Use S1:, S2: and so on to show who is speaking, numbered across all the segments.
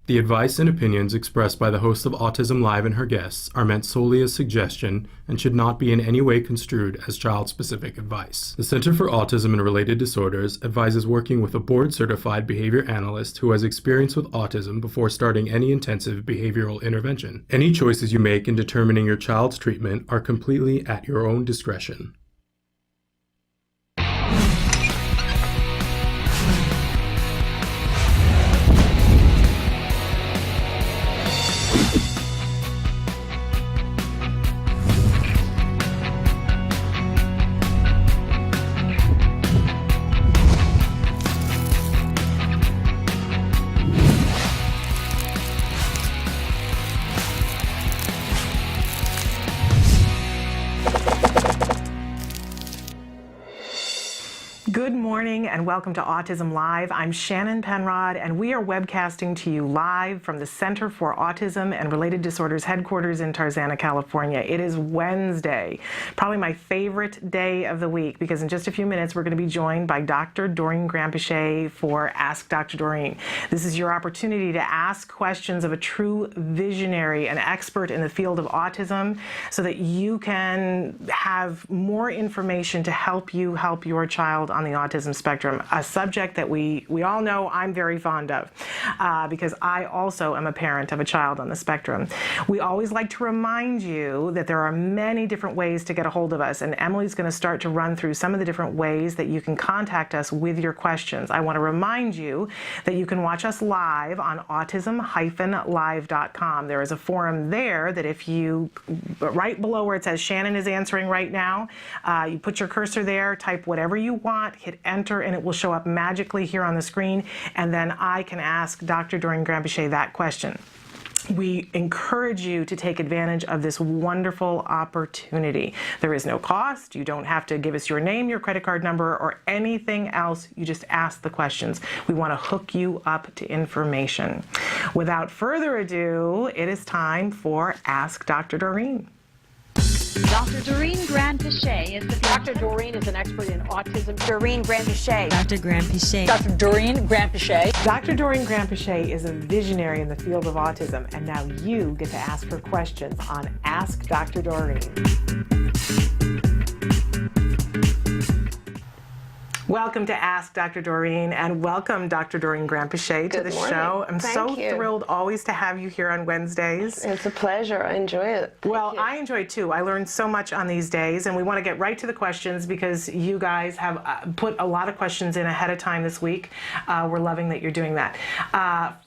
S1: The advice and opinions expressed by the host of Autism Live and her guests are meant solely as suggestion and should not be in any way construed as child-specific advice. The Center for Autism and Related Disorders advises working with a board-certified behavior analyst who has experience with autism before starting any intensive behavioral intervention. Any choices you make in determining your child's treatment are completely at your own discretion.
S2: Good morning and welcome to Autism Live. I'm Shannon Penrod and we are webcasting to you live from the Center for Autism and Related Disorders headquarters in Tarzana, California. It is Wednesday, probably my favorite day of the week because in just a few minutes we're going to be joined by Dr. Doreen Granpeesheh for Ask Dr. Doreen. This is your opportunity to ask questions of a true visionary, an expert in the field of autism, so that you can have more information to help you help your child on the autism spectrum, a subject that we all know I'm very fond of because I also am a parent of a child on the spectrum. We always like to remind you that there are many different ways to get a hold of us, and Emily's going to start to run through some of the different ways that you can contact us with your questions. I want to remind you that you can watch us live on autism-live.com. There is a forum there that if you, right below where it says Shannon is answering right now, you put your cursor there, type whatever you want, hit enter, and it will show up magically here on the screen, and then I can ask Dr. Doreen Granpeesheh that question. We encourage you to take advantage of this wonderful opportunity. There is no cost. You don't have to give us your name, your credit card number, or anything else. You just ask the questions. We want to hook you up to information. Without further ado, it is time for Ask Dr. Doreen.
S3: Dr. Doreen Granpeesheh is the
S4: Dr. Doreen is an expert in autism.
S3: Doreen Granpeesheh.
S5: Dr. Granpeesheh.
S4: Dr. Doreen Granpeesheh.
S2: Dr. Doreen Granpeesheh is a visionary in the field of autism, and now you get to ask her questions on Ask Dr. Doreen. Welcome to Ask Dr. Doreen, and welcome Dr. Doreen Granpeesheh to the show. I'm so thrilled always to have you here on Wednesdays.
S6: It's a pleasure. I enjoy it.
S2: Well, I enjoy it too. I learned so much on these days, and we want to get right to the questions because you guys have put a lot of questions in ahead of time this week. We're loving that you're doing that.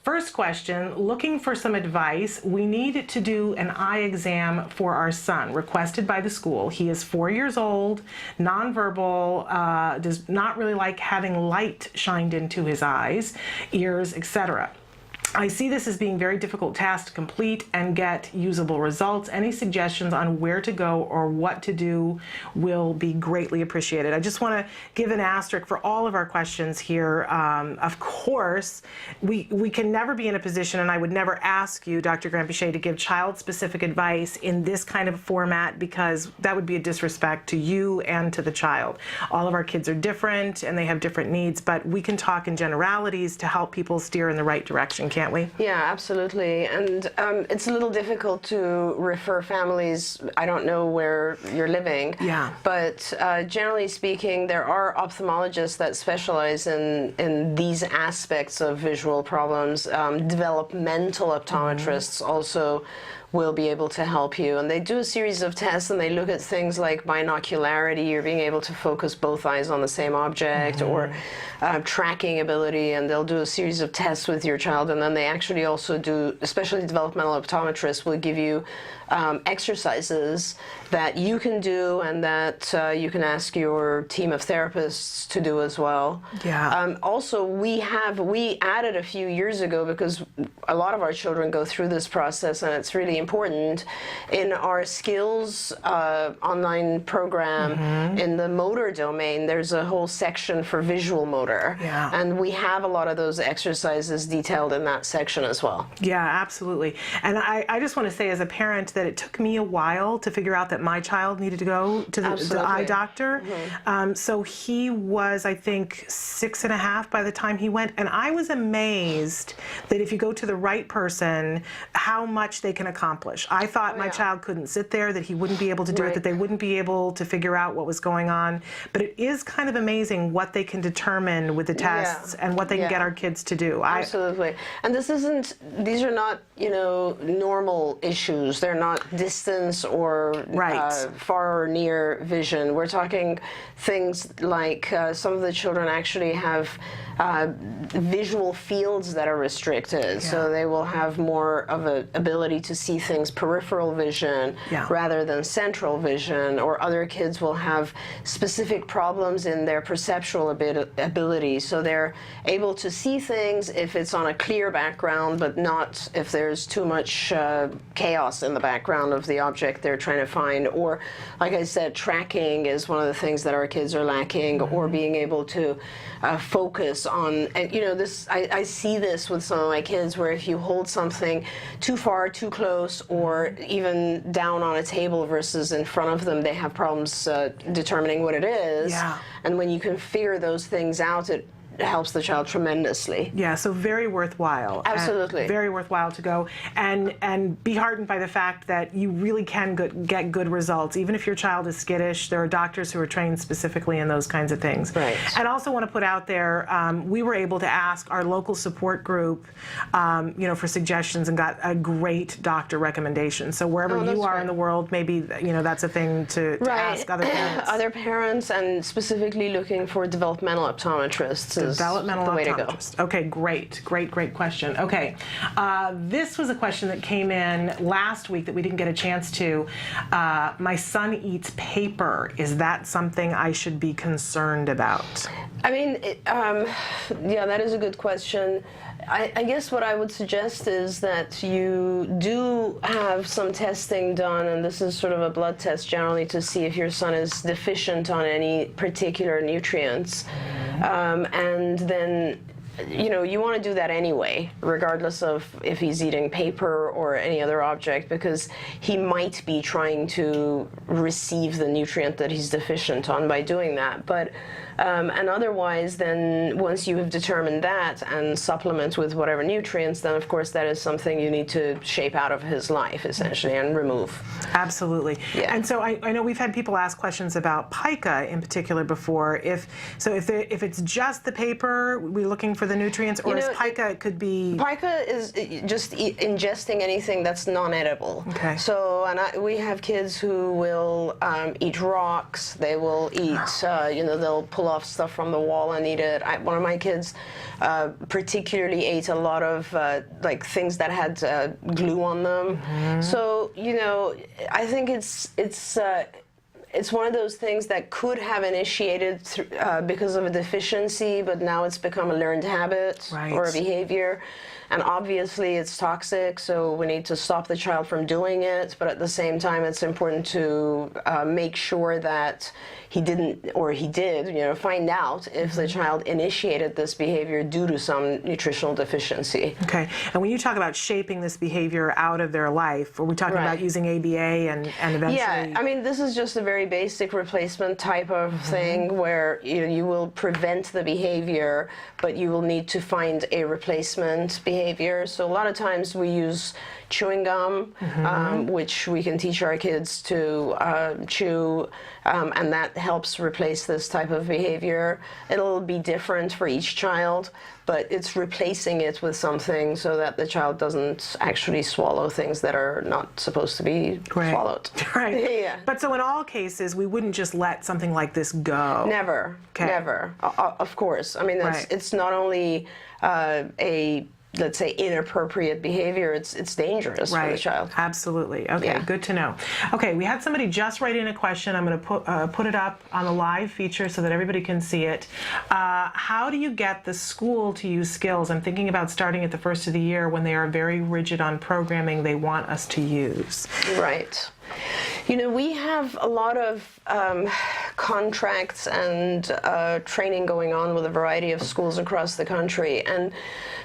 S2: First question, looking for some advice. We need to do an eye exam for our son, requested by the school. He is 4 years old, nonverbal, does not really like having light shined into his eyes, ears, etc. I see this as being a very difficult task to complete and get usable results. Any suggestions on where to go or what to do will be greatly appreciated. I just want to give an asterisk for all of our questions here. Of course, we can never be in a position, and I would never ask you, Dr. Granpeesheh, to give child-specific advice in this kind of format because that would be a disrespect to you and to the child. All of our kids are different and they have different needs, but we can talk in generalities to help people steer in the right direction, can't we?
S6: Yeah, absolutely. And it's a little difficult to refer families. I don't know where you're living.
S2: Yeah.
S6: But generally speaking, there are ophthalmologists that specialize in these aspects of visual problems. Developmental optometrists also will be able to help you. And they do a series of tests and they look at things like binocularity, you're being able to focus both eyes on the same object, or tracking ability, and they'll do a series of tests with your child. And then they actually also do, especially developmental optometrists will give you exercises that you can do and that you can ask your team of therapists to do as well.
S2: Yeah.
S6: Also, we added a few years ago, because a lot of our children go through this process and it's really important, in our skills online program in the motor domain, there's a whole section for visual motor.
S2: Yeah.
S6: And we have a lot of those exercises detailed in that section as well.
S2: Yeah, absolutely. And I just want to say as a parent that it took me a while to figure out that my child needed to go to the eye doctor. So he was, I think, 6.5 by the time he went. And I was amazed that if you go to the right person, how much they can accomplish. I thought my child couldn't sit there, that he wouldn't be able to do it, that they wouldn't be able to figure out what was going on. But it is kind of amazing what they can determine with the tests and what they can get our kids to do.
S6: Absolutely. And these are not, normal issues. They're not distance or far or near vision. We're talking things like some of the children actually have visual fields that are restricted. So they will have more of an ability to see things peripheral vision rather than central vision, or other kids will have specific problems in their perceptual ability. So they're able to see things if it's on a clear background, but not if there's too much chaos in the background of the object they're trying to find. Or, like I said, tracking is one of the things that our kids are lacking, or being able to focus on, and I see this with some of my kids, where if you hold something too far, too close, or even down on a table versus in front of them, they have problems determining what it is. And when you can figure those things out, it helps the child tremendously.
S2: Yeah, so very worthwhile.
S6: Absolutely.
S2: Very worthwhile to go and be heartened by the fact that you really can get good results. Even if your child is skittish, there are doctors who are trained specifically in those kinds of things.
S6: Right.
S2: And also want to put out there, we were able to ask our local support group, for suggestions, and got a great doctor recommendation. So wherever you are in the world, maybe that's a thing to ask other parents.
S6: Other parents, and specifically looking for developmental optometrists.
S2: Developmental
S6: the way
S2: optometrist.
S6: to go.
S2: Okay, great question. Okay, this was a question that came in last week that we didn't get a chance to. My son eats paper. Is that something I should be concerned about?
S6: I mean, that is a good question. I guess what I would suggest is that you do have some testing done, and this is sort of a blood test generally to see if your son is deficient on any particular nutrients. And then, you want to do that anyway, regardless of if he's eating paper or any other object, because he might be trying to receive the nutrient that he's deficient on by doing that. But and otherwise, then once you have determined that and supplement with whatever nutrients, then of course that is something you need to shape out of his life essentially and remove.
S2: Absolutely. Yeah. And so I know we've had people ask questions about Pica in particular before. If it's just the paper, we're looking for the nutrients, or is Pica, it could be...
S6: Pica is just ingesting anything that's non-edible.
S2: Okay.
S6: So, we have kids who will eat rocks, they will eat, they'll pull off stuff from the wall and eat it. One of my kids particularly ate a lot of things that had glue on them. So, I think it's one of those things that could have initiated because of a deficiency, but now it's become a learned habit or a behavior. And obviously it's toxic, so we need to stop the child from doing it. But at the same time, it's important to make sure that he didn't, or he did, find out if the child initiated this behavior due to some nutritional deficiency.
S2: Okay. And when you talk about shaping this behavior out of their life, are we talking about using ABA and eventually...
S6: Yeah, I mean, this is just a very basic replacement type of thing where you will prevent the behavior, but you will need to find a replacement behavior. So a lot of times we use chewing gum, which we can teach our kids to chew, and that helps replace this type of behavior. It'll be different for each child, but it's replacing it with something so that the child doesn't actually swallow things that are not supposed to be swallowed.
S2: Right.
S6: Yeah.
S2: But so in all cases, we wouldn't just let something like this go.
S6: Never.
S2: Okay.
S6: Never. Of course. I mean, it's not only a, let's say, inappropriate behavior, it's dangerous for the child.
S2: Absolutely. Okay, good to know. Okay, we had somebody just write in a question. I'm going to put it up on the live feature so that everybody can see it. How do you get the school to use skills? I'm thinking about starting at the first of the year when they are very rigid on programming they want us to use.
S6: Right. We have a lot of contracts and training going on with a variety of schools across the country, and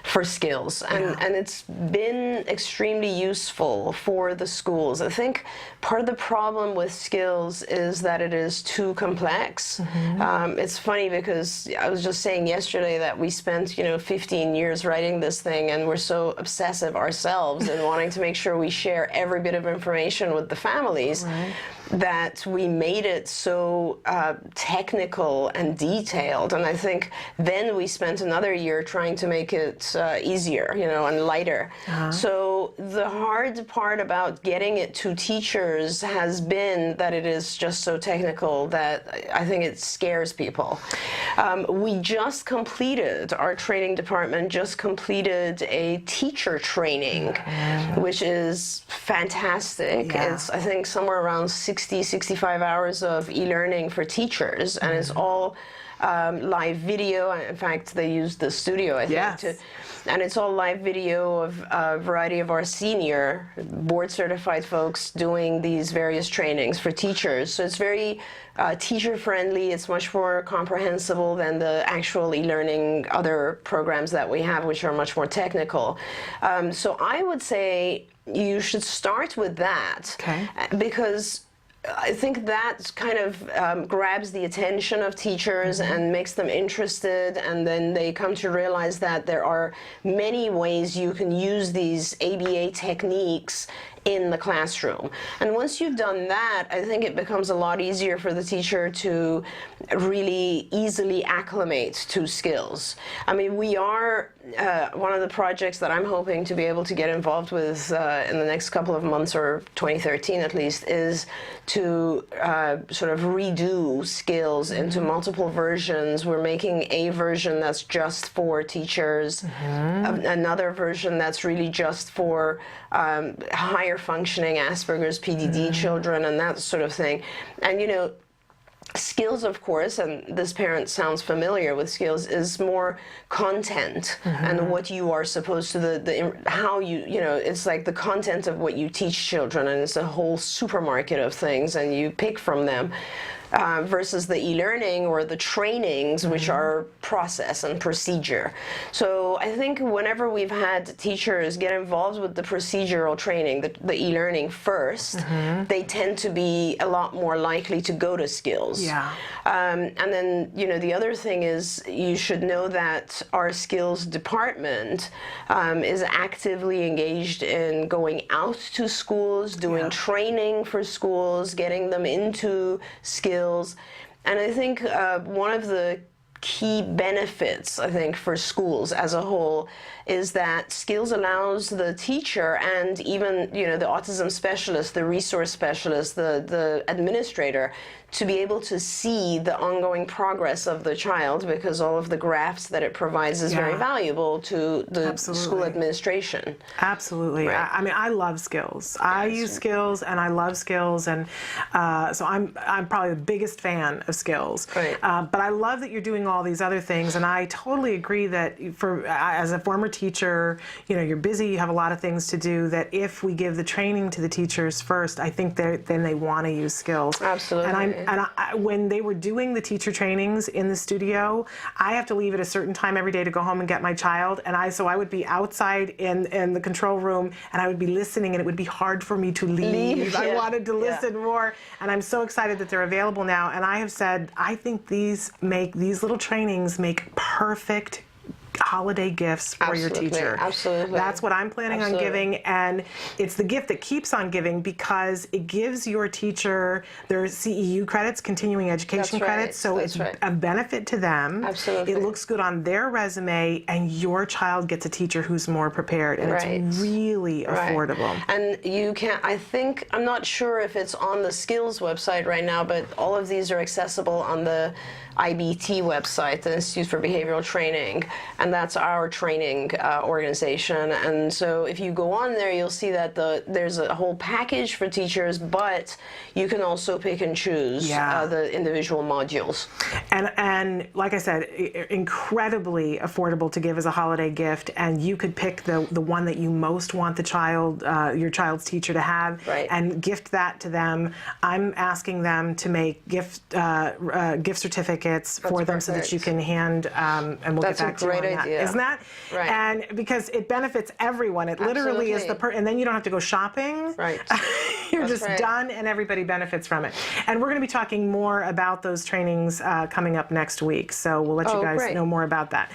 S6: for skills, and it's been extremely useful for the schools. I think part of the problem with skills is that it is too complex. It's funny because I was just saying yesterday that we spent 15 years writing this thing, and we're so obsessive ourselves in wanting to make sure we share every bit of information with the families. That we made it so technical and detailed, and I think then we spent another year trying to make it easier, and lighter. So the hard part about getting it to teachers has been that it is just so technical that I think it scares people. We just completed, our training department just completed a teacher training, which is fantastic. It's, I think, somewhere around 65 hours of e-learning for teachers, and it's all live video. In fact, they used the studio, I think, and it's all live video of a variety of our senior board-certified folks doing these various trainings for teachers. So it's very teacher-friendly. It's much more comprehensible than the actual e-learning other programs that we have, which are much more technical. So I would say you should start with that, because I think that kind of grabs the attention of teachers and makes them interested, and then they come to realize that there are many ways you can use these ABA techniques in the classroom. And once you've done that, I think it becomes a lot easier for the teacher to really easily acclimate to skills. I mean, we are, one of the projects that I'm hoping to be able to get involved with in the next couple of months, or 2013 at least, is to sort of redo skills into multiple versions. We're making a version that's just for teachers, another version that's really just for higher functioning Asperger's, PDD children, and that sort of thing. And skills, of course, and this parent sounds familiar with skills, is more content and what you are supposed to, how it's like the content of what you teach children, and it's a whole supermarket of things, and you pick from them. Versus the e-learning or the trainings, which are process and procedure. So I think whenever we've had teachers get involved with the procedural training, the e-learning first, they tend to be a lot more likely to go to skills. And then, the other thing is, you should know that our skills department is actively engaged in going out to schools, doing training for schools, getting them into skills. And I think one of the key benefits, I think, for schools as a whole is that skills allows the teacher and even, the autism specialist, the resource specialist, the administrator, to be able to see the ongoing progress of the child, because all of the graphs that it provides is very valuable to the school administration.
S2: Absolutely. I mean, I love skills. I use skills, and I love skills, and so I'm probably the biggest fan of skills. But I love that you're doing all these other things, and I totally agree that as a former teacher, you're busy, you have a lot of things to do, that if we give the training to the teachers first, I think then they want to use skills.
S6: Absolutely.
S2: And when they were doing the teacher trainings in the studio, I have to leave at a certain time every day to go home and get my child, and so I would be outside in the control room, and I would be listening, and it would be hard for me to leave. I wanted to listen more, and I'm so excited that they're available now. And I have said, I think these little trainings make perfect holiday gifts for your teacher.
S6: Absolutely.
S2: That's what I'm planning on giving, and it's the gift that keeps on giving, because it gives your teacher their CEU credits, continuing education credits, so it's a benefit to them.
S6: Absolutely.
S2: It looks good on their resume, and your child gets a teacher who's more prepared, and it's really affordable.
S6: And you can, I'm not sure if it's on the skills website right now, but all of these are accessible on the IBT website, the Institute for Behavioral Training. and that's our training organization. And so if you go on there, you'll see that there's a whole package for teachers, but you can also pick and choose the individual modules.
S2: And like I said, incredibly affordable to give as a holiday gift, and you could pick the one that you most want the child, your child's teacher to have, and gift that to them. I'm asking them to make gift certificates for them so that you can hand, and we'll get back to you on that. Isn't that?
S6: Right.
S2: And because it benefits everyone. It literally is and then you don't have to go shopping.
S6: Right.
S2: You're just done, and everybody benefits from it. And we're going to be talking more about those trainings coming up next week, so we'll let you guys know more about that.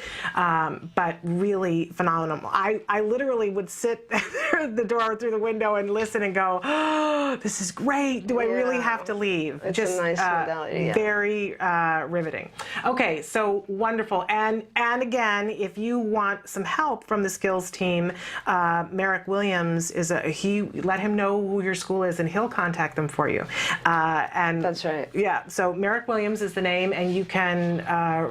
S2: But really phenomenal. I literally would sit at the door through the window and listen and go, oh, this is great. Do I really have to leave?
S6: It's
S2: just
S6: a nice modality.
S2: Very riveting. Okay, so wonderful. And again, if you want some help from the skills team, Merrick Williams let him know who your school is, and he'll contact them for you. And
S6: that's right.
S2: Yeah. So Merrick Williams is the name, and you can,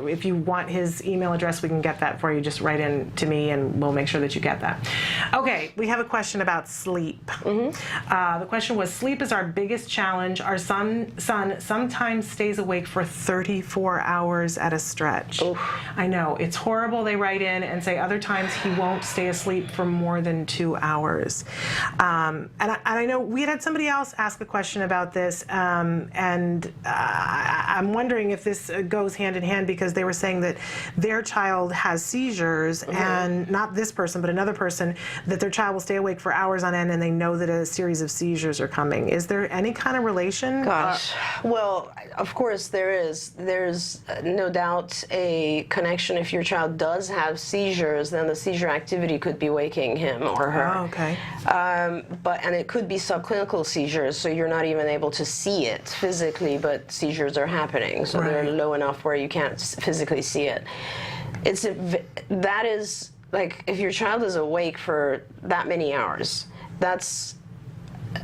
S2: if you want his email address, we can get that for you. Just write in to me, and we'll make sure that you get that. Okay. We have a question about sleep. The question was: sleep is our biggest challenge. Our son sometimes stays awake for 34 hours at a stretch. Oof. I know, it's horrible. They write in and say other times he won't stay asleep for more than 2 hours. And I know we had somebody else ask a question about this, and I'm wondering if this goes hand in hand, because they were saying that their child has seizures, and not this person, but another person, that their child will stay awake for hours on end, and they know that a series of seizures are coming. Is there any kind of relation?
S6: Gosh, well, of course there is. There's no doubt a connection. If your child does have seizures, then the seizure activity could be waking him or her.
S2: Oh, okay.
S6: And it could be subclinical seizures, so you're not even able to see it physically, but seizures are happening, so they're low enough where you can't physically see it. That is, like, if your child is awake for that many hours, that's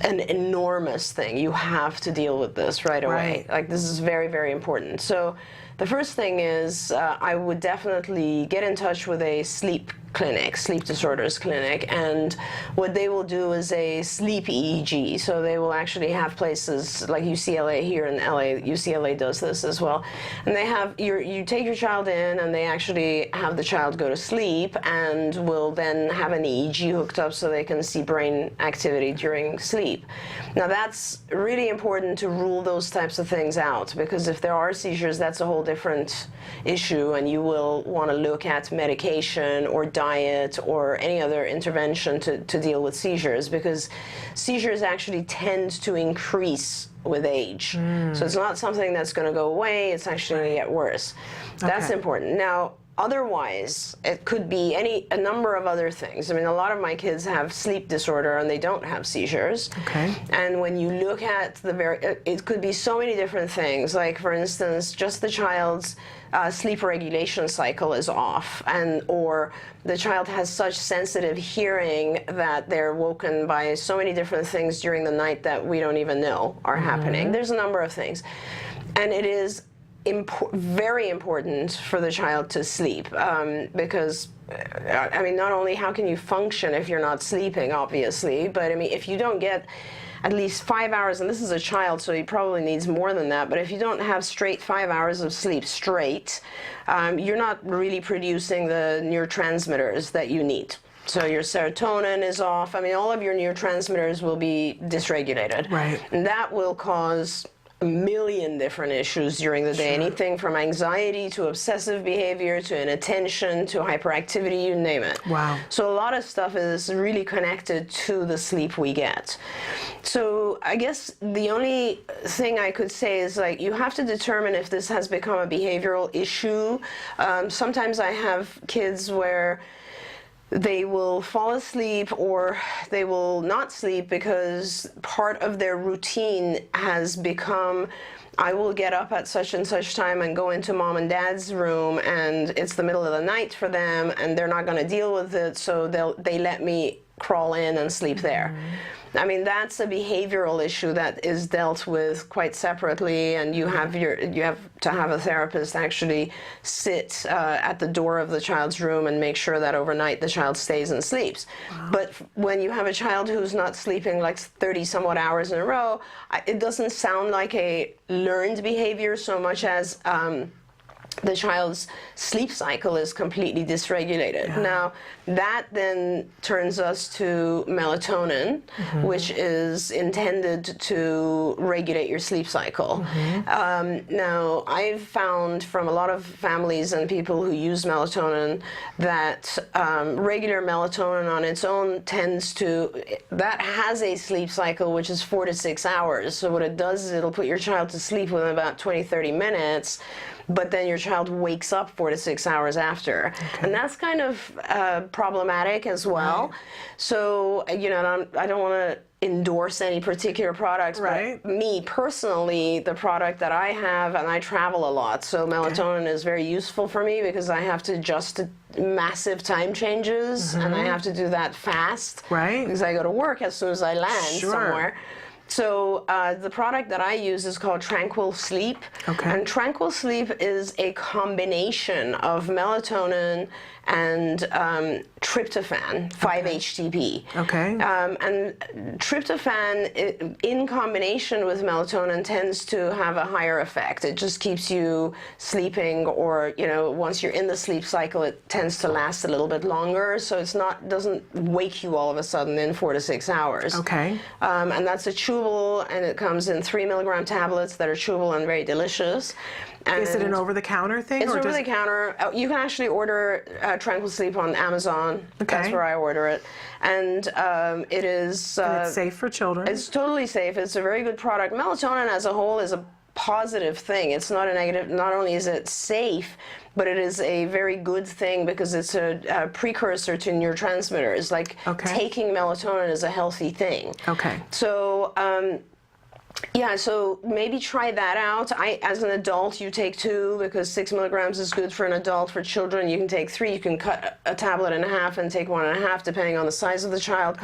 S6: an enormous thing. You have to deal with this right away. Like, this is very, very important. So the first thing is I would definitely get in touch with a sleep disorders clinic, and what they will do is a sleep EEG. So they will actually have places like UCLA here in LA. UCLA does this as well, and they have you take your child in, and they actually have the child go to sleep, and will then have an EEG hooked up so they can see brain activity during sleep. Now that's really important to rule those types of things out, because if there are seizures, that's a whole different issue, and you will want to look at medication or diet or any other intervention to deal with seizures, because seizures actually tend to increase with age. So it's not something that's going to go away, it's actually going to get worse. That's important. Now, otherwise, it could be a number of other things. I mean, a lot of my kids have sleep disorder and they don't have seizures. Okay. And when you look at it could be so many different things. Like, for instance, just the child's sleep regulation cycle is off, or the child has such sensitive hearing that they're woken by so many different things during the night that we don't even know are happening. There's a number of things. And it is very important for the child to sleep, because I mean, not only how can you function if you're not sleeping, obviously, but I mean, if you don't get at least 5 hours, and this is a child, so he probably needs more than that, but if you don't have straight 5 hours of sleep straight, you're not really producing the neurotransmitters that you need. So your serotonin is off. I mean, all of your neurotransmitters will be dysregulated. Right. And that will cause a million different issues during the day. Anything from anxiety to obsessive behavior to inattention to hyperactivity, you name it. Wow. So a lot of stuff is really connected to the sleep we get. So I guess the only thing I could say is, like, you have to determine if this has become a behavioral issue. Sometimes I have kids where they will fall asleep or they will not sleep because part of their routine has become, I will get up at such and such time and go into mom and dad's room, and it's the middle of the night for them and they're not going to deal with it, so they let me crawl in and sleep there. I mean, that's a behavioral issue that is dealt with quite separately, and you have to have a therapist actually sit at the door of the child's room and make sure that overnight the child stays and sleeps. But when you have a child who's not sleeping like 30 somewhat hours in a row, it doesn't sound like a learned behavior so much as the child's sleep cycle is completely dysregulated. Now, that then turns us to melatonin, which is intended to regulate your sleep cycle. Now, I've found from a lot of families and people who use melatonin that regular melatonin on its own that has a sleep cycle which is 4 to 6 hours. So what it does is it'll put your child to sleep within about 20-30 minutes, but then your child wakes up 4 to 6 hours after. And that's kind of problematic as well. So, you know, I don't want to endorse any particular products, but me personally, the product that I have, and I travel a lot, so melatonin is very useful for me because I have to adjust to massive time changes, and I have to do that fast because I go to work as soon as I land somewhere. So the product that I use is called Tranquil Sleep. And Tranquil Sleep is a combination of melatonin and tryptophan, 5-HTP. And tryptophan, in combination with melatonin, tends to have a higher effect. It just keeps you sleeping, or, you know, once you're in the sleep cycle, it tends to last a little bit longer. So doesn't wake you all of a sudden in 4 to 6 hours. And that's a chewable, and it comes in 3 milligram tablets that are chewable and very delicious. And
S2: is it an over-the-counter thing?
S6: It's over-the-counter. You can actually order Tranquil Sleep on Amazon. That's where I order it. And it is...
S2: and it's safe for children.
S6: It's totally safe. It's a very good product. Melatonin as a whole is a positive thing. It's not a negative. Not only is it safe, but it is a very good thing because it's a precursor to neurotransmitters. Like taking melatonin is a healthy thing. So... yeah, so maybe try that out. As an adult, you take 2 because 6 milligrams is good for an adult. For children, you can take 3. You can cut a tablet in half and take 1.5, depending on the size of the child.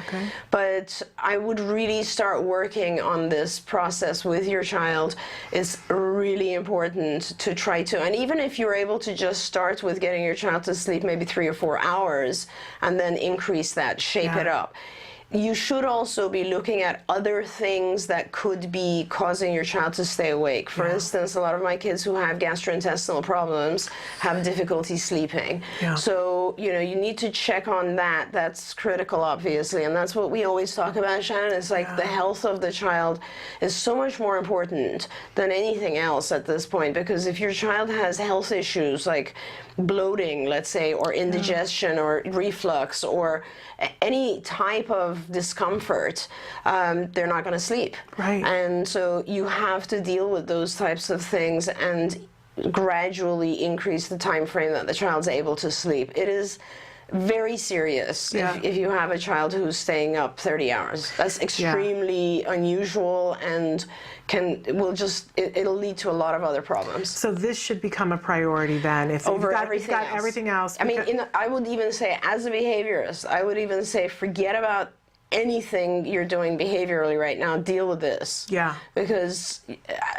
S6: But I would really start working on this process with your child. It's really important to try to, and even if you're able to just start with getting your child to sleep maybe 3 or 4 hours and then increase that, shape it up. You should also be looking at other things that could be causing your child to stay awake. For instance, a lot of my kids who have gastrointestinal problems have difficulty sleeping. So, you know, you need to check on that. That's critical, obviously, and that's what we always talk about, Shannon. It's like the health of the child is so much more important than anything else at this point, because if your child has health issues like bloating, let's say, or indigestion or reflux or any type of discomfort, they're not going to sleep. And so you have to deal with those types of things and gradually increase the time frame that the child's able to sleep. It is very serious if you have a child who's staying up 30 hours. That's extremely unusual and it'll lead to a lot of other problems.
S2: So this should become a priority then, if you've got everything else.
S6: I mean, I would even say, as a behaviorist, I would even say forget about anything you're doing behaviorally right now. Deal with this. Because,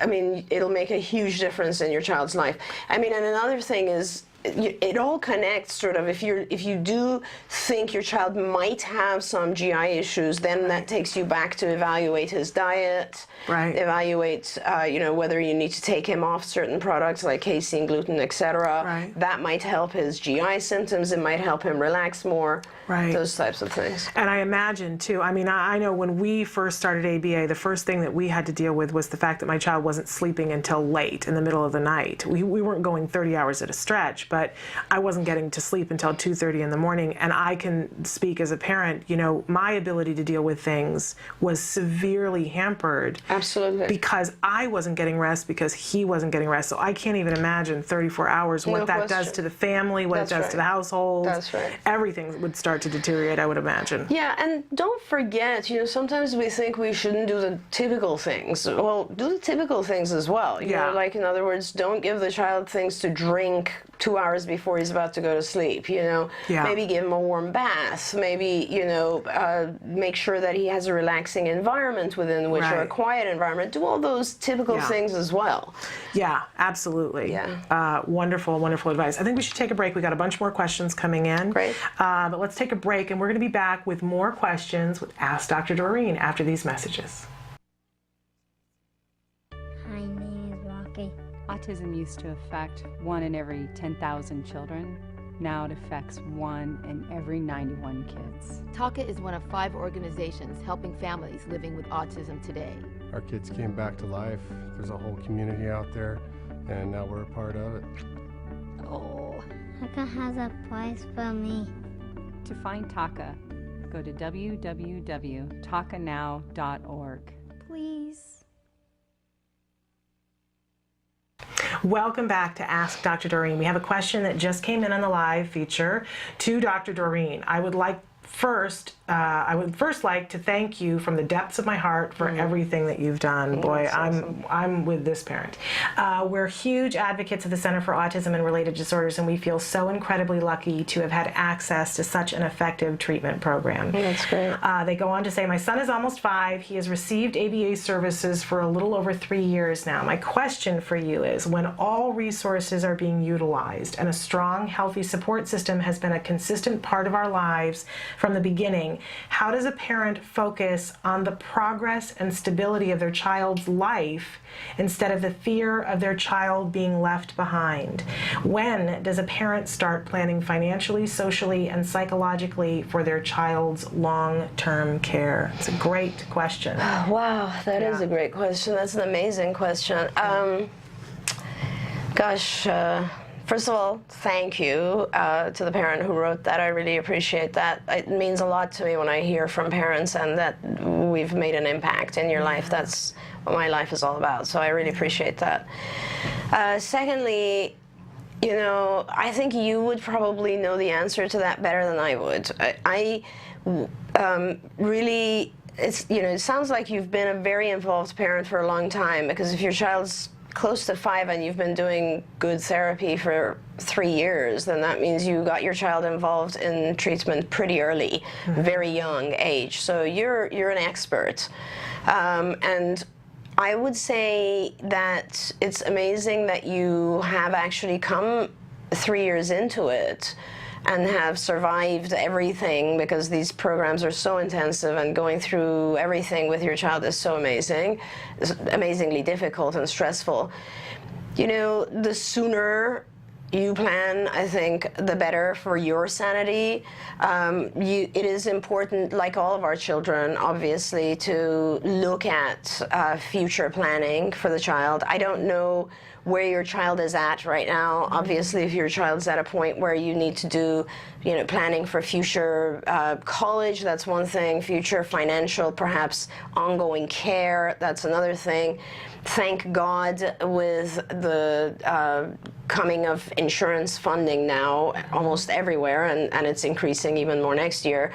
S6: I mean, it'll make a huge difference in your child's life. I mean, and another thing is, it all connects, sort of. If you do think your child might have some GI issues, then that takes you back to evaluate his diet, evaluate you know, whether you need to take him off certain products like casein, gluten, etc. That might help his GI symptoms. It might help him relax more. Those types of things.
S2: And I imagine too, I mean, I know when we first started ABA, the first thing that we had to deal with was the fact that my child wasn't sleeping until late in the middle of the night. We weren't going 30 hours at a stretch, but I wasn't getting to sleep until 2:30 in the morning. And I can speak as a parent, you know, my ability to deal with things was severely hampered. Because I wasn't getting rest, because he wasn't getting rest. So I can't even imagine 34 hours, what that does to the family, what it does to the household. Everything would start to deteriorate, I would imagine.
S6: Yeah, and don't forget, you know, sometimes we think we shouldn't do the typical things. Well, do the typical things as well. You know, like, in other words, don't give the child things to drink 2 hours before he's about to go to sleep, you know.
S2: Yeah.
S6: Maybe give him a warm bath, maybe, you know, make sure that he has a relaxing environment within which, or a
S2: Right.
S6: quiet environment. Do all those typical
S2: Yeah.
S6: things as well.
S2: Yeah, absolutely.
S6: Yeah.
S2: Wonderful, wonderful advice. I think we should take a break. We got a bunch more questions coming in.
S6: Great.
S2: But let's take a break, and we're going to be back with more questions with Ask Dr. Doreen after these messages.
S5: My name is Rocky.
S7: Autism used to affect 1 in every 10,000 children. Now it affects 1 in every 91 kids.
S8: TACA is one of 5 organizations helping families living with autism today.
S9: Our kids came back to life. There's a whole community out there, and now we're a part of it.
S5: Oh, Haka has a place for me.
S7: To find TACA, go to www.takanow.org.
S5: Please.
S2: Welcome back to Ask Dr. Doreen. We have a question that just came in on the live feature to Dr. Doreen. I would first like to thank you from the depths of my heart for everything that you've done. Boy, I'm with this parent. We're huge advocates of the Center for Autism and Related Disorders, and we feel so incredibly lucky to have had access to such an effective treatment program.
S6: That's great.
S2: They go on to say, my son is almost 5. He has received ABA services for a little over 3 years now. My question for you is, when all resources are being utilized and a strong, healthy support system has been a consistent part of our lives from the beginning, how does a parent focus on the progress and stability of their child's life instead of the fear of their child being left behind? When does a parent start planning financially, socially, and psychologically for their child's long-term care? It's a great question.
S6: Wow, that is a great question. That's an amazing question. First of all, thank you to the parent who wrote that. I really appreciate that. It means a lot to me when I hear from parents and that we've made an impact in your life. That's what my life is all about, so I really appreciate that. Secondly, you know, I think you would probably know the answer to that better than I would. Really, it sounds like you've been a very involved parent for a long time, because if your child's close to 5 and you've been doing good therapy for 3 years, then that means you got your child involved in treatment pretty early, very young age. So you're an expert. And I would say that it's amazing that you have actually come 3 years into it and have survived everything, because these programs are so intensive and going through everything with your child is so amazing. It's amazingly difficult and stressful. You know, the sooner you plan, I think, the better for your sanity. It is important, like all of our children, obviously, to look at future planning for the child. I don't know where your child is at right now. Obviously, if your child's at a point where you need to do, you know, planning for future college, that's one thing. Future financial, perhaps ongoing care, that's another thing. Thank God, with the coming of insurance funding now almost everywhere, and it's increasing even more next year,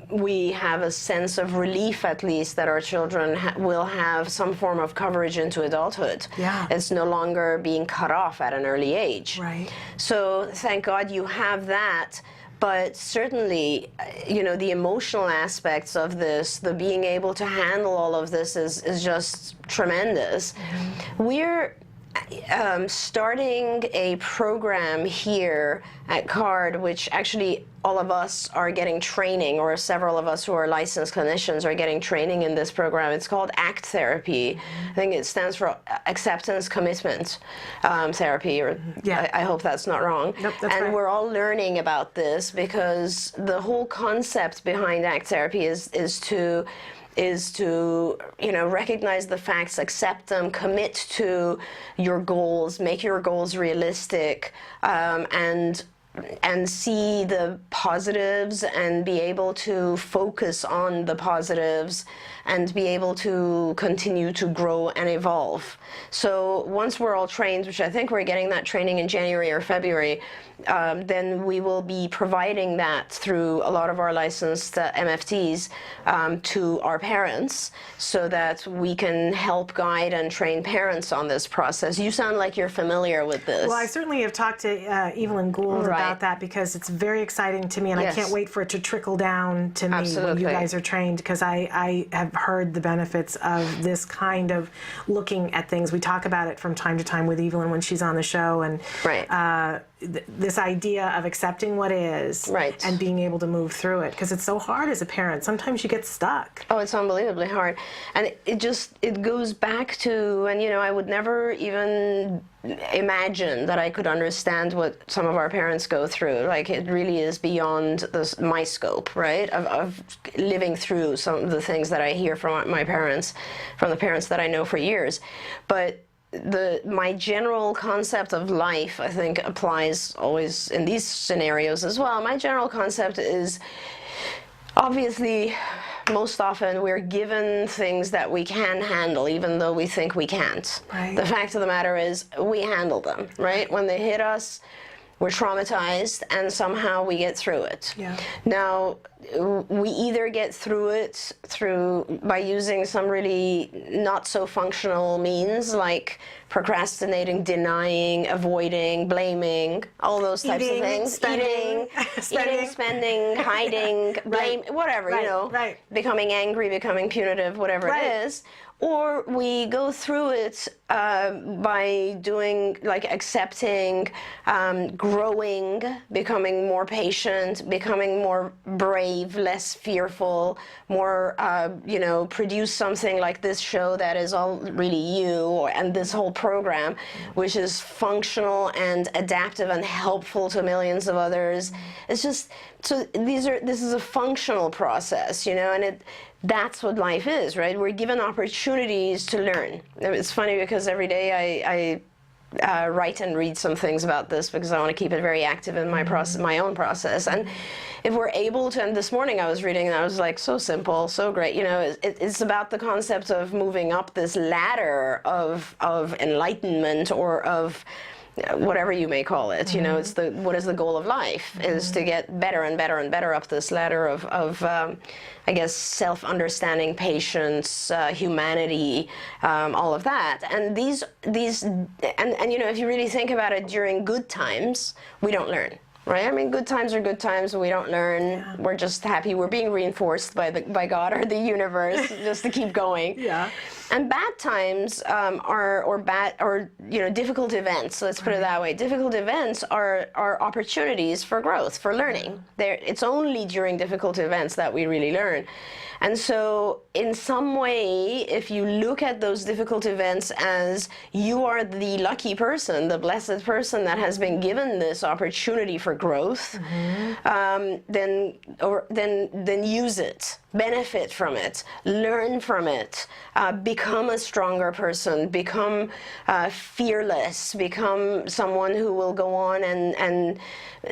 S6: we have a sense of relief, at least, that our children will have some form of coverage into adulthood.
S2: Yeah.
S6: It's no longer being cut off at an early age.
S2: Right.
S6: So thank God you have that. But certainly, you know, the emotional aspects of this, the being able to handle all of this is just tremendous. We're starting a program here at CARD, which actually all of us are getting training, or several of us who are licensed clinicians are getting training in this program. It's called ACT therapy. I think it stands for Acceptance Commitment Therapy, or I hope that's not wrong.
S2: Nope, that's
S6: and
S2: right.
S6: we're all learning about this, because the whole concept behind ACT therapy is to you know, recognize the facts, accept them, commit to your goals, make your goals realistic, and and see the positives and be able to focus on the positives and be able to continue to grow and evolve. So once we're all trained, which I think we're getting that training in January or February, then we will be providing that through a lot of our licensed MFTs to our parents so that we can help guide and train parents on this process. You sound like you're familiar with this.
S2: Well, I certainly have talked to Evelyn Gould about that because it's very exciting to me, and I can't wait for it to trickle down to me when you guys are trained, because I have heard the benefits of this kind of looking at things. We talk about it from time to time with Evelyn when she's on the show, and this idea of accepting what is and being able to move through it, because it's so hard as a parent. Sometimes you get stuck.
S6: Oh, it's unbelievably hard. And it goes back to, and I would never even imagine that I could understand what some of our parents go through. Like, it really is beyond my scope, right, of living through some of the things that I hear from my parents, from the parents that I know for years. But my general concept of life, I think, applies always in these scenarios as well. My general concept is, obviously, most often we're given things that we can handle, even though we think we can't. The fact of the matter is, we handle them, right? When they hit us, we're traumatized, and somehow we get through it. Now, we either get through it by using some really not so functional means, like procrastinating, denying, avoiding, blaming, all those types of things. Eating, spending, hiding, blame, whatever, becoming angry, becoming punitive, whatever it is. Or we go through it by doing, like, accepting, growing, becoming more patient, becoming more brave, less fearful, more, produce something like this show that is all really you, and this whole program, which is functional and adaptive and helpful to millions of others. It's just, so this is a functional process, and that's what life is, right? We're given opportunities to learn. It's funny because every day I write and read some things about this because I want to keep it very active in my process, my own process. And if we're able to, and this morning I was reading and I was like, so simple, so great. It's about the concept of moving up this ladder of enlightenment, or of whatever you may call it. It's what is the goal of life, is to get better and better and better up this ladder of I guess, self-understanding, patience, humanity, all of that. And these if you really think about it, during good times, we don't learn. Right? I mean, good times are good times. We don't learn. We're just happy. We're being reinforced by God or the universe just to keep going. And bad times are difficult events. Let's put it that way. Difficult events are opportunities for growth, for learning. It's only during difficult events that we really learn. And so, in some way, if you look at those difficult events as you are the lucky person, the blessed person that has been given this opportunity for growth, then use it, benefit from it, learn from it, become a stronger person, become fearless, become someone who will go on and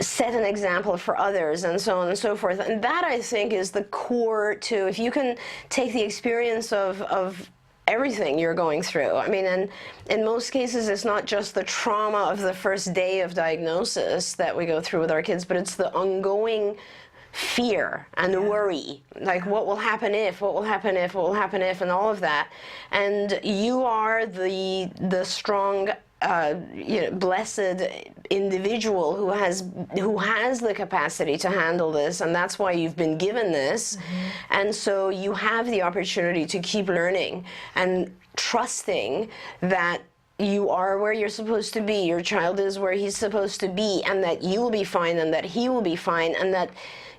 S6: set an example for others, and so on and so forth. And that, I think, is the core to, if you can take the experience of everything you're going through. I mean, and in most cases, it's not just the trauma of the first day of diagnosis that we go through with our kids, but it's the ongoing fear and worry, like what will happen if, what will happen if, what will happen if, and all of that. And you are the strong, blessed individual who has the capacity to handle this, and that's why you've been given this. And so you have the opportunity to keep learning and trusting that you are where you're supposed to be, your child is where he's supposed to be, and that you will be fine, and that he will be fine, and that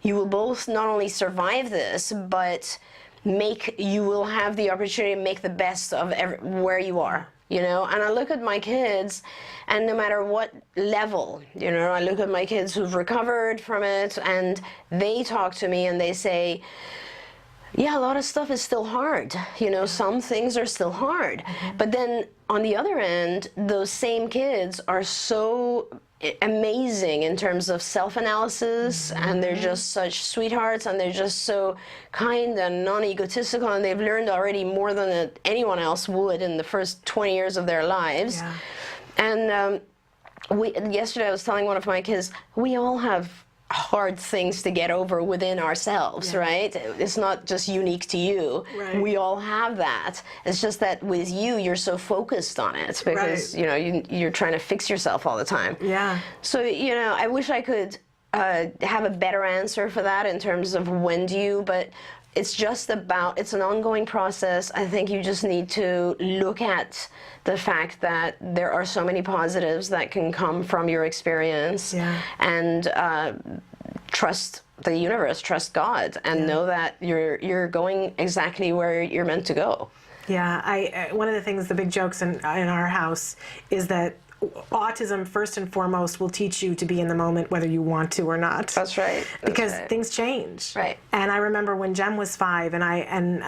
S6: you will both not only survive this, but you will have the opportunity to make the best of where you are. And I look at my kids, and no matter what level, I look at my kids who've recovered from it, and they talk to me and they say, Yeah, a lot of stuff is still hard. You know, some things are still hard. But then on the other end, those same kids are so amazing in terms of self-analysis, and they're just such sweethearts, and they're just so kind and non-egotistical, and they've learned already more than anyone else would in the first 20 years of their lives.
S2: Yeah.
S6: And yesterday I was telling one of my kids, we all have hard things to get over within ourselves, right? It's not just unique to you.
S2: Right.
S6: We all have that. It's just that with you, you're so focused on it because you know you're trying to fix yourself all the time.
S2: Yeah.
S6: So you know, I wish I could have a better answer for that in terms of when do you, but it's just about, it's an ongoing process. I think you just need to look at the fact that there are so many positives that can come from your experience, and trust the universe, trust God, and know that you're going exactly where you're meant to go.
S2: Yeah, one of the things, the big jokes in our house is that autism, first and foremost, will teach you to be in the moment whether you want to or not.
S6: That's right.
S2: Because things change.
S6: Right.
S2: And I remember when Jem was 5, and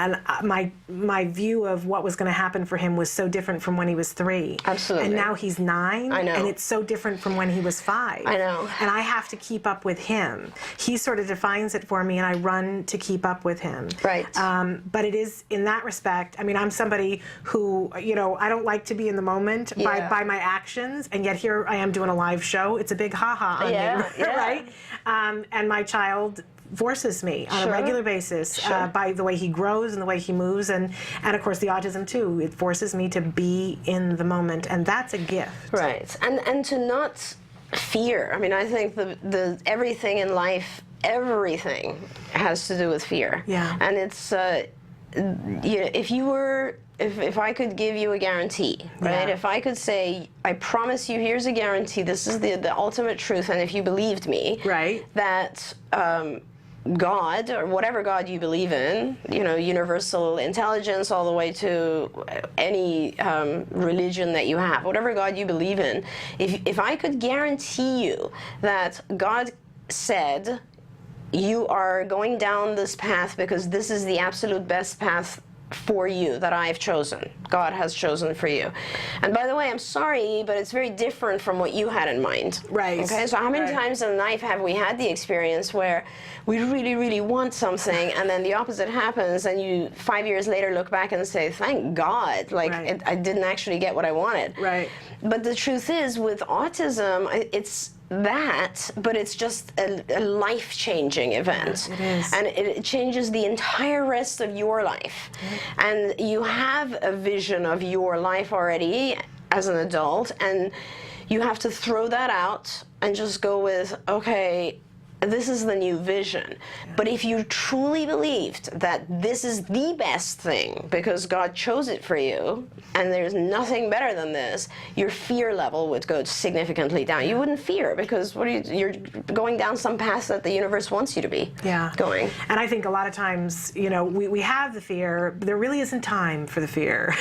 S2: my view of what was going to happen for him was so different from when he was 3.
S6: Absolutely.
S2: And now he's 9.
S6: I know.
S2: And it's so different from when he was 5.
S6: I know.
S2: And I have to keep up with him. He sort of defines it for me, and I run to keep up with him.
S6: Right.
S2: But it is, in that respect, I mean, I'm somebody who, you know, I don't like to be in the moment by my actions. And yet here I am doing a live show. It's a big ha-ha on me, right? And my child forces me on a regular basis by the way he grows and the way he moves, and of course the autism too. It forces me to be in the moment, and that's a gift.
S6: Right, and to not fear. I mean, I think the everything in life, everything has to do with fear.
S2: Yeah.
S6: And it's you know, if I could give you a guarantee, right? If I could say, I promise you, here's a guarantee, this is the ultimate truth, and if you believed me, that God, or whatever God you believe in, you know, universal intelligence all the way to any religion that you have, whatever God you believe in, if I could guarantee you that God said, you are going down this path because this is the absolute best path for you that I've chosen, God has chosen for you. And by the way, I'm sorry, but it's very different from what you had in mind.
S2: Right.
S6: Okay, so how many times in life have we had the experience where we really, really want something, and then the opposite happens, and you 5 years later look back and say, thank God, like I didn't actually get what I wanted.
S2: Right.
S6: But the truth is, with autism, it's that, but it's just a life-changing event.
S2: It is.
S6: And it changes the entire rest of your life. And you have a vision of your life already as an adult, and you have to throw that out and just go with, okay, this is the new vision. But if you truly believed that this is the best thing because God chose it for you, and there's nothing better than this, your fear level would go significantly down. You wouldn't fear because you're going down some path that the universe wants you to be going.
S2: And I think a lot of times, you know, we have the fear, but there really isn't time for the fear.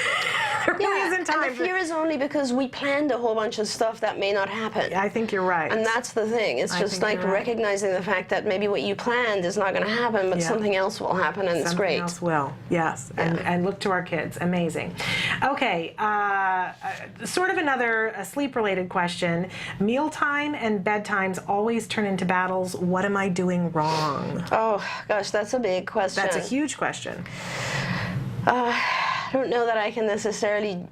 S2: There really isn't time.
S6: And the fear is only because we planned a whole bunch of stuff that may not happen.
S2: I think you're right.
S6: And that's the thing. It's just like recognizing the fact that maybe what you planned is not going to happen, but something else will happen, and it's great.
S2: Something else will, yes. And look to our kids. Amazing. Okay, sort of another sleep-related question. Mealtime and bedtimes always turn into battles. What am I doing wrong?
S6: Oh, gosh, that's a big question.
S2: That's a huge question.
S6: I don't know that I can necessarily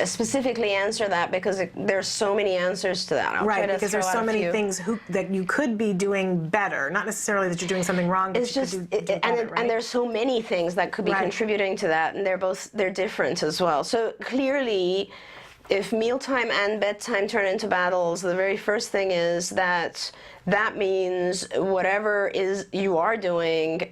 S6: specifically answer that because there's so many answers to that. I'll try to
S2: because there's so many things that you could be doing better. Not necessarily that you're doing something wrong, but
S6: it's just, and there's so many things that could be contributing to that, and they're different as well. So clearly, if mealtime and bedtime turn into battles, the very first thing is that means whatever you are doing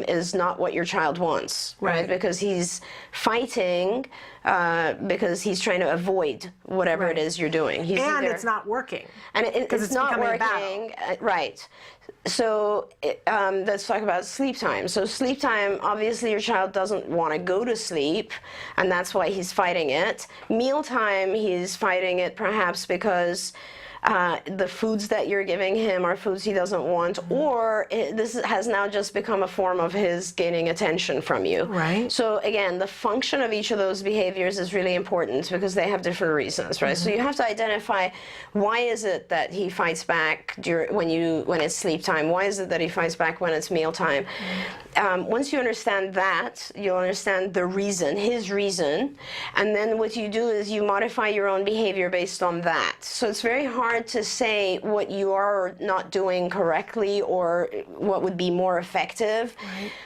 S6: is not what your child wants, right? Because he's fighting, because he's trying to avoid whatever it is you're doing.
S2: It's not working.
S6: And it's not working, right. So let's talk about sleep time. So sleep time, obviously your child doesn't want to go to sleep, and that's why he's fighting it. Mealtime, he's fighting it perhaps because the foods that you're giving him are foods he doesn't want, or this has now just become a form of his gaining attention from you.
S2: Right.
S6: So again, the function of each of those behaviors is really important because they have different reasons, right? So you have to identify, why is it that he fights back when it's sleep time? Why is it that he fights back when it's meal time? Once you understand that, you'll understand the reason, his reason, and then what you do is you modify your own behavior based on that. So it's very hard to say what you are not doing correctly or what would be more effective.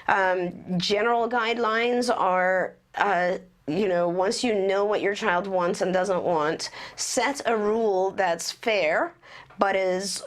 S6: Right. General guidelines are, once you know what your child wants and doesn't want, set a rule that's fair, but is,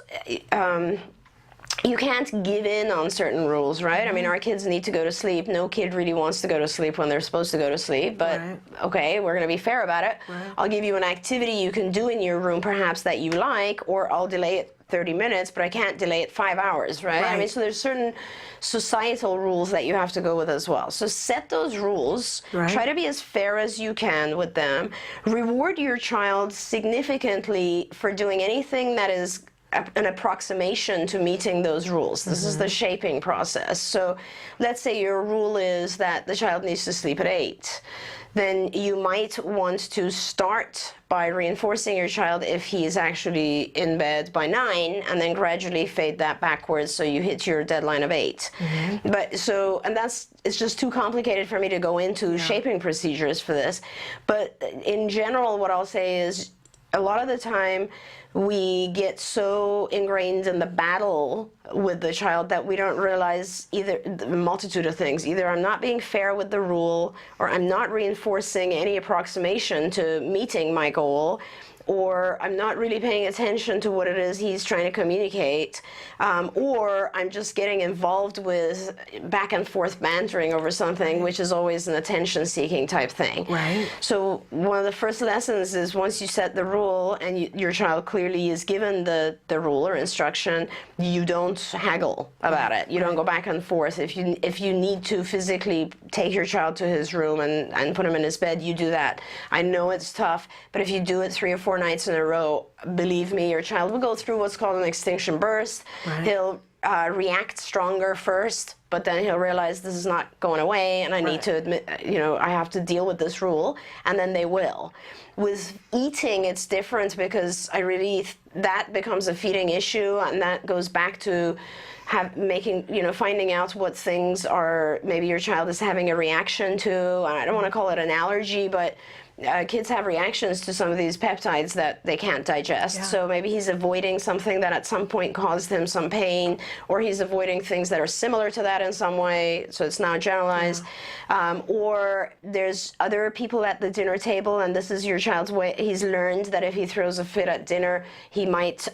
S6: you can't give in on certain rules, right? I mean, our kids need to go to sleep. No kid really wants to go to sleep when they're supposed to go to sleep, but okay, we're going to be fair about it. I'll give you an activity you can do in your room perhaps that you like, or I'll delay it 30 minutes, but I can't delay it 5 hours, right? I mean, so there's certain societal rules that you have to go with as well. So set those rules, try to be as fair as you can with them, reward your child significantly for doing anything that is an approximation to meeting those rules. This is the shaping process. So let's say your rule is that the child needs to sleep at 8. Then you might want to start by reinforcing your child if he is actually in bed by 9, and then gradually fade that backwards so you hit your deadline of 8. But so, and it's just too complicated for me to go into shaping procedures for this. But in general, what I'll say is, a lot of the time we get so ingrained in the battle with the child that we don't realize either the multitude of things. Either I'm not being fair with the rule, or I'm not reinforcing any approximation to meeting my goal, or I'm not really paying attention to what it is he's trying to communicate, or I'm just getting involved with back and forth bantering over something, which is always an attention-seeking type thing. Right. So one of the first lessons is, once you set the rule and your child clearly is given the rule or instruction, you don't haggle about it. You don't go back and forth. If you need to physically take your child to his room and put him in his bed, you do that. I know it's tough, but if you do it 3 or 4 nights in a row, believe me, your child will go through what's called an extinction burst. He'll react stronger first, but then he'll realize this is not going away, and I need to admit, I have to deal with this rule, and then they will. With eating, it's different because that becomes a feeding issue, and that goes back to finding out what things are maybe your child is having a reaction to. I don't want to call it an allergy, but kids have reactions to some of these peptides that they can't digest. So maybe he's avoiding something that at some point caused him some pain, or he's avoiding things that are similar to that in some way, so it's now generalized. Or there's other people at the dinner table, and this is your child's way. He's learned that if he throws a fit at dinner, he might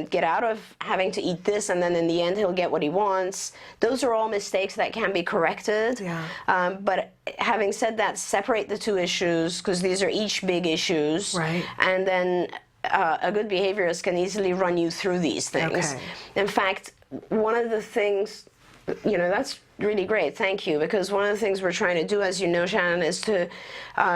S6: get out of having to eat this, and then in the end he'll get what he wants. Those are all mistakes that can be corrected. But having said that, separate the two issues, because these are each big issues. And then a good behaviorist can easily run you through these things. In fact, one of the things, that's really great, thank you, because one of the things we're trying to do, as you know, Shannon, is to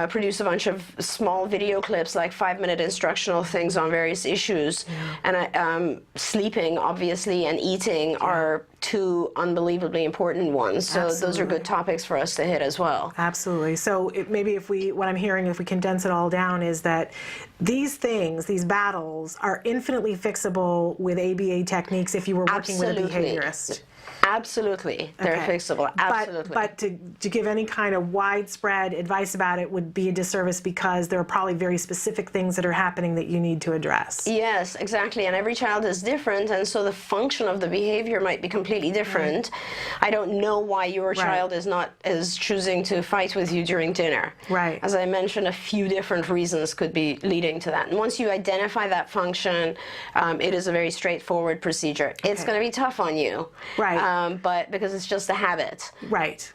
S6: produce a bunch of small video clips, like 5-minute instructional things on various issues. And sleeping, obviously, and eating are 2 unbelievably important ones. So those are good topics for us to hit as well.
S2: Absolutely. So maybe what I'm hearing, if we condense it all down, is that these things, these battles, are infinitely fixable with ABA techniques if you were working with a behaviorist.
S6: Absolutely. They're fixable. Absolutely.
S2: But to give any kind of widespread advice about it would be a disservice, because there are probably very specific things that are happening that you need to address.
S6: Yes, exactly. And every child is different, and so the function of the behavior might be completely different. I don't know why your child is choosing to fight with you during dinner. As I mentioned, a few different reasons could be leading to that. And once you identify that function, it is a very straightforward procedure. It's going to be tough on you. But because it's just a habit.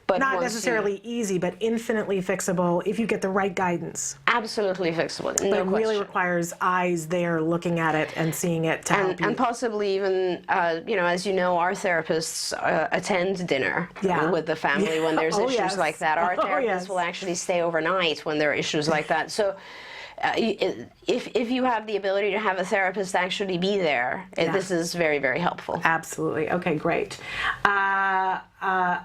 S6: But
S2: not necessarily easy, but infinitely fixable if you get the right guidance.
S6: Absolutely fixable.
S2: But it really requires eyes there looking at it and seeing it to help you.
S6: And possibly even, as you know, our therapists attend dinner with the family when there's issues like that. Our therapists will actually stay overnight when there are issues like that. So if you have the ability to have a therapist actually be there, this is very, very helpful.
S2: Absolutely. Okay, great.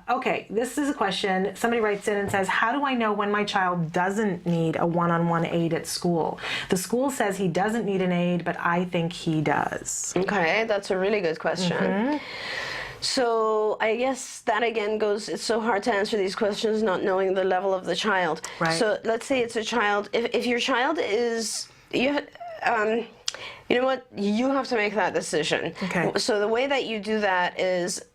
S2: Okay, this is a question. Somebody writes in and says, how do I know when my child doesn't need a one-on-one aid at school? The school says he doesn't need an aid, but I think he does.
S6: Okay, that's a really good question. So I guess that again goes, it's so hard to answer these questions not knowing the level of the child.
S2: Right.
S6: So let's say it's a child, if your child is, you know what, you have to make that decision.
S2: Okay.
S6: So the way that you do that is,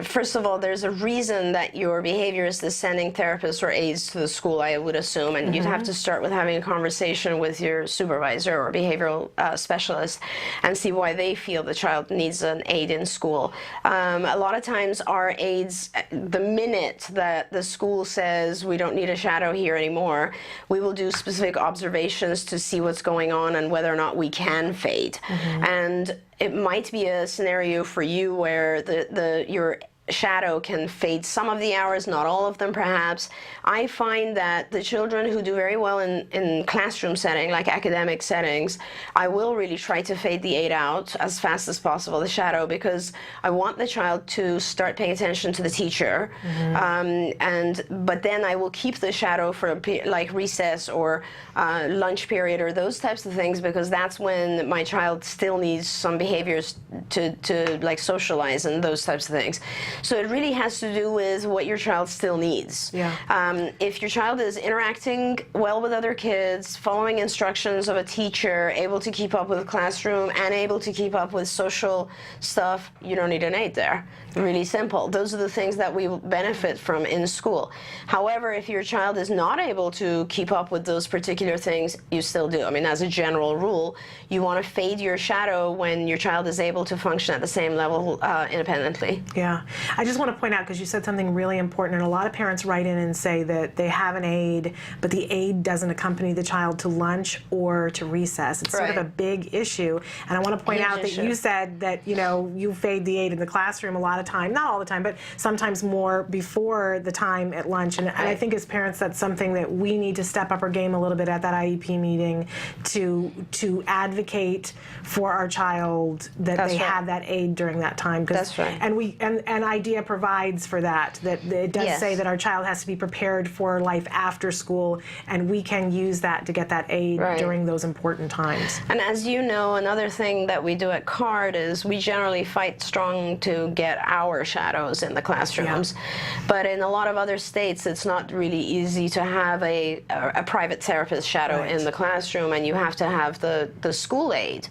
S6: first of all, there's a reason that your behavior is sending therapists or aides to the school, I would assume, and you'd have to start with having a conversation with your supervisor or behavioral specialist and see why they feel the child needs an aid in school. A lot of times our aides, the minute that the school says we don't need a shadow here anymore, we will do specific observations to see what's going on and whether or not we can fade. And it might be a scenario for you where your shadow can fade some of the hours, not all of them perhaps. I find that the children who do very well in classroom setting, like academic settings, I will really try to fade the aid out as fast as possible, the shadow, because I want the child to start paying attention to the teacher. But then I will keep the shadow for like recess or lunch period or those types of things, because that's when my child still needs some behaviors to like socialize and those types of things. So it really has to do with what your child still needs. If your child is interacting well with other kids, following instructions of a teacher, able to keep up with the classroom, and able to keep up with social stuff, you don't need an aid there. Really simple. Those are the things that we benefit from in school. However, if your child is not able to keep up with those particular things, you still do. I mean, as a general rule, you want to fade your shadow when your child is able to function at the same level independently.
S2: Yeah. I just want to point out, because you said something really important, and a lot of parents write in and say that they have an aid, but the aid doesn't accompany the child to lunch or to recess. It's sort of a big issue. And I want to point out that you said that, you know, you fade the aid in the classroom a lot of time, not all the time, but sometimes more before the time at lunch. And I think as parents, that's something that we need to step up our game a little bit at that IEP meeting to advocate for our child that they have that aid during that time.
S6: That's right.
S2: And IDEA provides for that it does say that our child has to be prepared for life after school, and we can use that to get that aid during those important times.
S6: And as you know, another thing that we do at CARD is we generally fight strong to get our shadows in the classrooms. But in a lot of other states, it's not really easy to have a private therapist shadow in the classroom, and you have to have the school aid,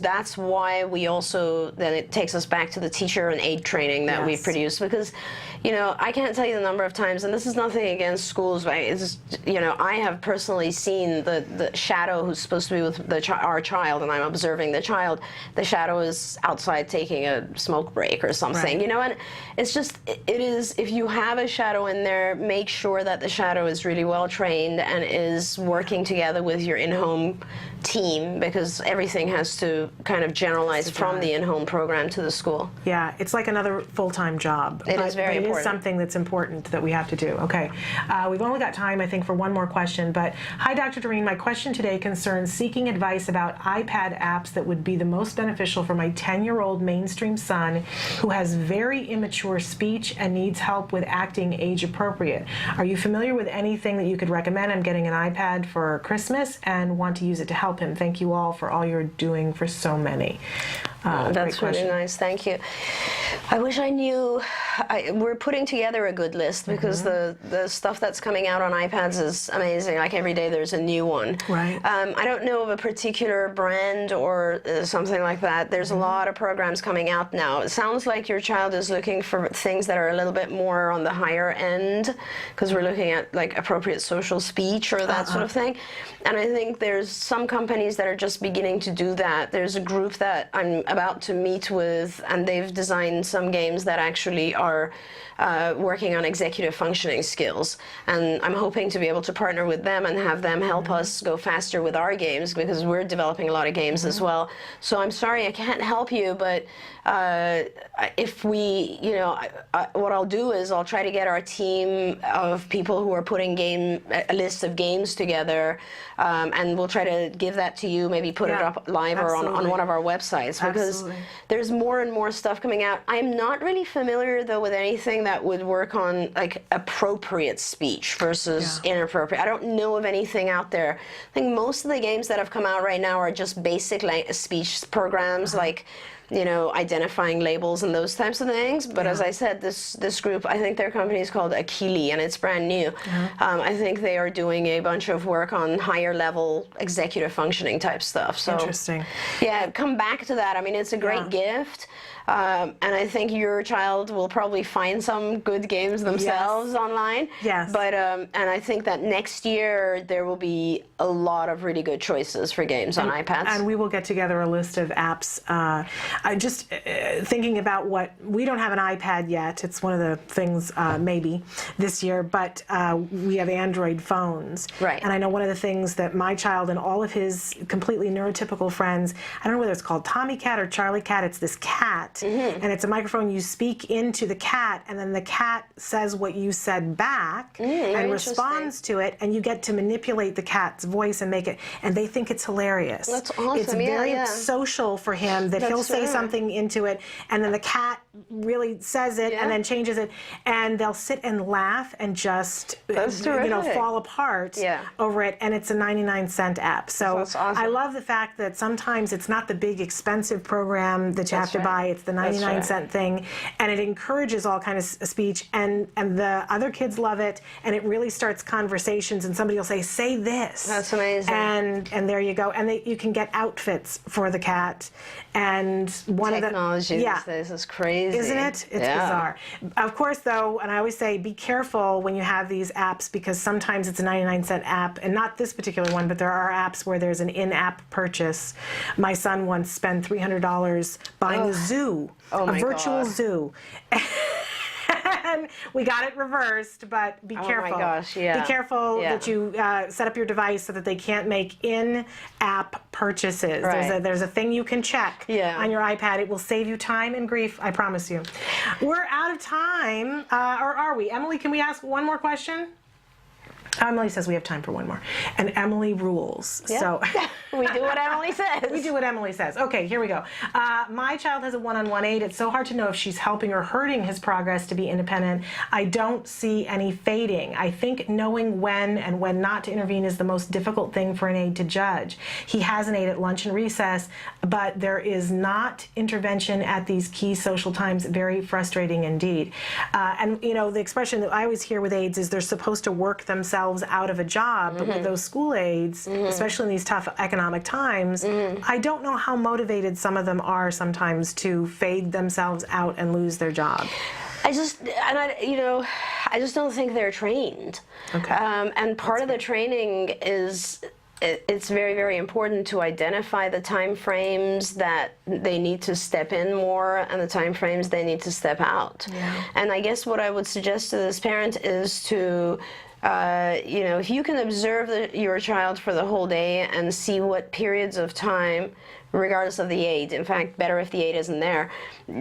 S6: that's why we also, then it takes us back to the teacher and aid training that we produce, because, you know, I can't tell you the number of times, and this is nothing against schools, but it's, you know, I have personally seen the shadow who's supposed to be with our child, and I'm observing the child, the shadow is outside taking a smoke break or something, you know, and it's just, it is, if you have a shadow in there, make sure that the shadow is really well trained and is working together with your in-home team, because everything has to kind of generalize from the in-home program to the school.
S2: Yeah, it's like another full-time job.
S6: It is very important.
S2: It is something that's important that we have to do. Okay, we've only got time, I think, for one more question, but hi, Dr. Doreen. My question today concerns seeking advice about iPad apps that would be the most beneficial for my 10-year-old mainstream son who has very immature speech and needs help with acting age appropriate. Are you familiar with anything that you could recommend? I'm getting an iPad for Christmas and want to use it to help him. Thank you all for all you're doing for so many.
S6: That's really nice. Thank you. I wish I knew. We're putting together a good list, because the stuff that's coming out on iPads is amazing. Like every day there's a new one.
S2: Right.
S6: I don't know of a particular brand or something like that. There's a lot of programs coming out now. It sounds like your child is looking for things that are a little bit more on the higher end, because we're looking at like appropriate social speech or that sort of thing. And I think there's some companies that are just beginning to do that. There's a group that I'm a about to meet with, and they've designed some games that actually are working on executive functioning skills. And I'm hoping to be able to partner with them and have them help us go faster with our games, because we're developing a lot of games as well. So I'm sorry I can't help you, but if we, what I'll do is I'll try to get our team of people who are putting a list of games together, and we'll try to give that to you, maybe put it up live or on one of our websites, because there's more and more stuff coming out. I'm not really familiar, though, with anything that would work on like appropriate speech versus inappropriate. I don't know of anything out there. I think most of the games that have come out right now are just basic speech programs, like identifying labels and those types of things. But as I said, this group, I think their company is called Akili, and it's brand new. I think they are doing a bunch of work on higher level executive functioning type stuff. So
S2: interesting.
S6: Yeah, come back to that. I mean, it's a great gift. And I think your child will probably find some good games themselves online.
S2: Yes.
S6: But and I think that next year there will be a lot of really good choices for games on iPads.
S2: And we will get together a list of apps. I'm just thinking about we don't have an iPad yet. It's one of the things maybe this year, but we have Android phones.
S6: Right.
S2: And I know one of the things that my child and all of his completely neurotypical friends, I don't know whether it's called Tommy Cat or Charlie Cat, it's this cat. And it's a microphone. You speak into the cat, and then the cat says what you said back and responds to it, and you get to manipulate the cat's voice and make it, and they think it's hilarious.
S6: That's awesome.
S2: It's very social for him that he'll say something into it, and then the cat really says it and then changes it, and they'll sit and laugh and just fall apart over it, and it's a 99-cent app. So
S6: that's awesome.
S2: I love the fact that sometimes it's not the big expensive program that you have to buy. It's the 99-cent thing, and it encourages all kinds of speech, and the other kids love it, and it really starts conversations, and somebody will say this.
S6: That's amazing.
S2: And there you go. And you can get outfits for the cat, and one
S6: technology
S2: of the
S6: these days is crazy.
S2: Isn't it? It's bizarre. Of course, though, and I always say be careful when you have these apps, because sometimes it's a 99-cent app, and not this particular one, but there are apps where there's an in-app purchase. My son once spent $300 buying a zoo. A virtual zoo. And we got it reversed, but be careful.
S6: Oh my gosh,
S2: Be careful that you set up your device so that they can't make in-app purchases.
S6: Right.
S2: There's a thing you can check on your iPad. It will save you time and grief, I promise you. We're out of time, or are we? Emily, can we ask one more question? Emily says we have time for one more. And Emily rules.
S6: Yeah.
S2: So
S6: we do what Emily says.
S2: We do what Emily says. Okay, here we go. My child has a 1-on-1 aide. It's so hard to know if she's helping or hurting his progress to be independent. I don't see any fading. I think knowing when and when not to intervene is the most difficult thing for an aide to judge. He has an aide at lunch and recess, but there is not intervention at these key social times. Very frustrating indeed. And the expression that I always hear with aides is they're supposed to work themselves out of a job, but with those school aides, especially in these tough economic times, I don't know how motivated some of them are sometimes to fade themselves out and lose their job.
S6: I just don't think they're trained.
S2: Okay.
S6: And part of the training is it's very, very important to identify the time frames that they need to step in more and the time frames they need to step out.
S2: Yeah.
S6: And I guess what I would suggest to this parent is to if you can observe your child for the whole day and see what periods of time, regardless of the aid, in fact, better if the aid isn't there,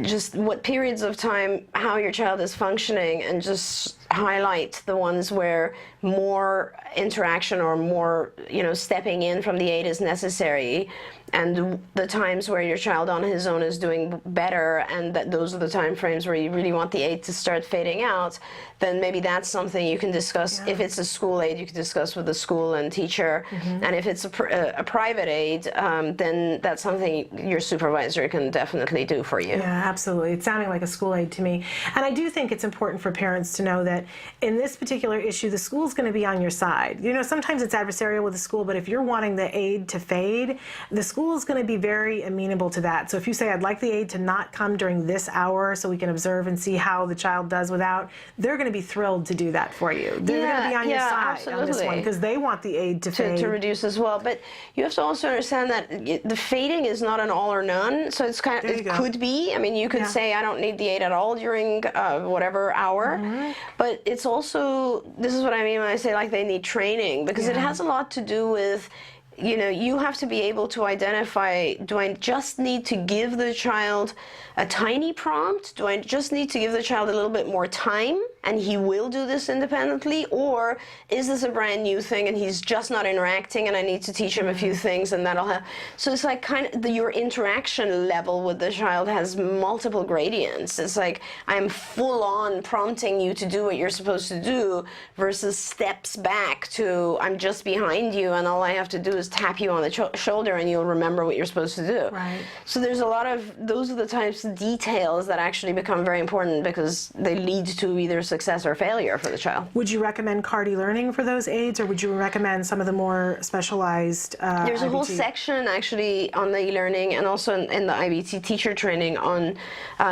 S6: just what periods of time, how your child is functioning, and just highlight the ones where more interaction or more, stepping in from the aid is necessary, and the times where your child on his own is doing better, and that those are the time frames where you really want the aid to start fading out, then maybe that's something you can discuss. If it's a school aid, you can discuss with the school and teacher, and if it's a private aid, then that's something your supervisor can definitely do for you.
S2: Yeah, absolutely. It's sounding like a school aid to me. And I do think it's important for parents to know that in this particular issue, the school's going to be on your side. Sometimes it's adversarial with the school, but if you're wanting the aid to fade, the school school is going to be very amenable to that. So if you say, I'd like the aide to not come during this hour so we can observe and see how the child does without, they're going to be thrilled to do that for you. They're going to be on your side on this one because they want the aide to fade.
S6: To reduce as well. But you have to also understand that the fading is not an all or none. So it's kind of, it could be. I mean, you could say, I don't need the aide at all during whatever hour. But it's also, this is what I mean when I say like they need training, because it has a lot to do with, you know, you have to be able to identify, do I just need to give the child a tiny prompt? Do I just need to give the child a little bit more time and he will do this independently? Or is this a brand new thing and he's just not interacting and I need to teach him a few things and that'll help? So it's like kind of your interaction level with the child has multiple gradients. It's like I'm full on prompting you to do what you're supposed to do versus steps back to I'm just behind you and all I have to do is tap you on the shoulder and you'll remember what you're supposed to do.
S2: Right.
S6: So there's a lot of, those are the types of details that actually become very important because they lead to either success or failure for the child.
S2: Would you recommend CARD learning for those aids, or would you recommend some of the more specialized
S6: There's a whole
S2: IBT?
S6: section actually on the e-learning and also in the IBT teacher training on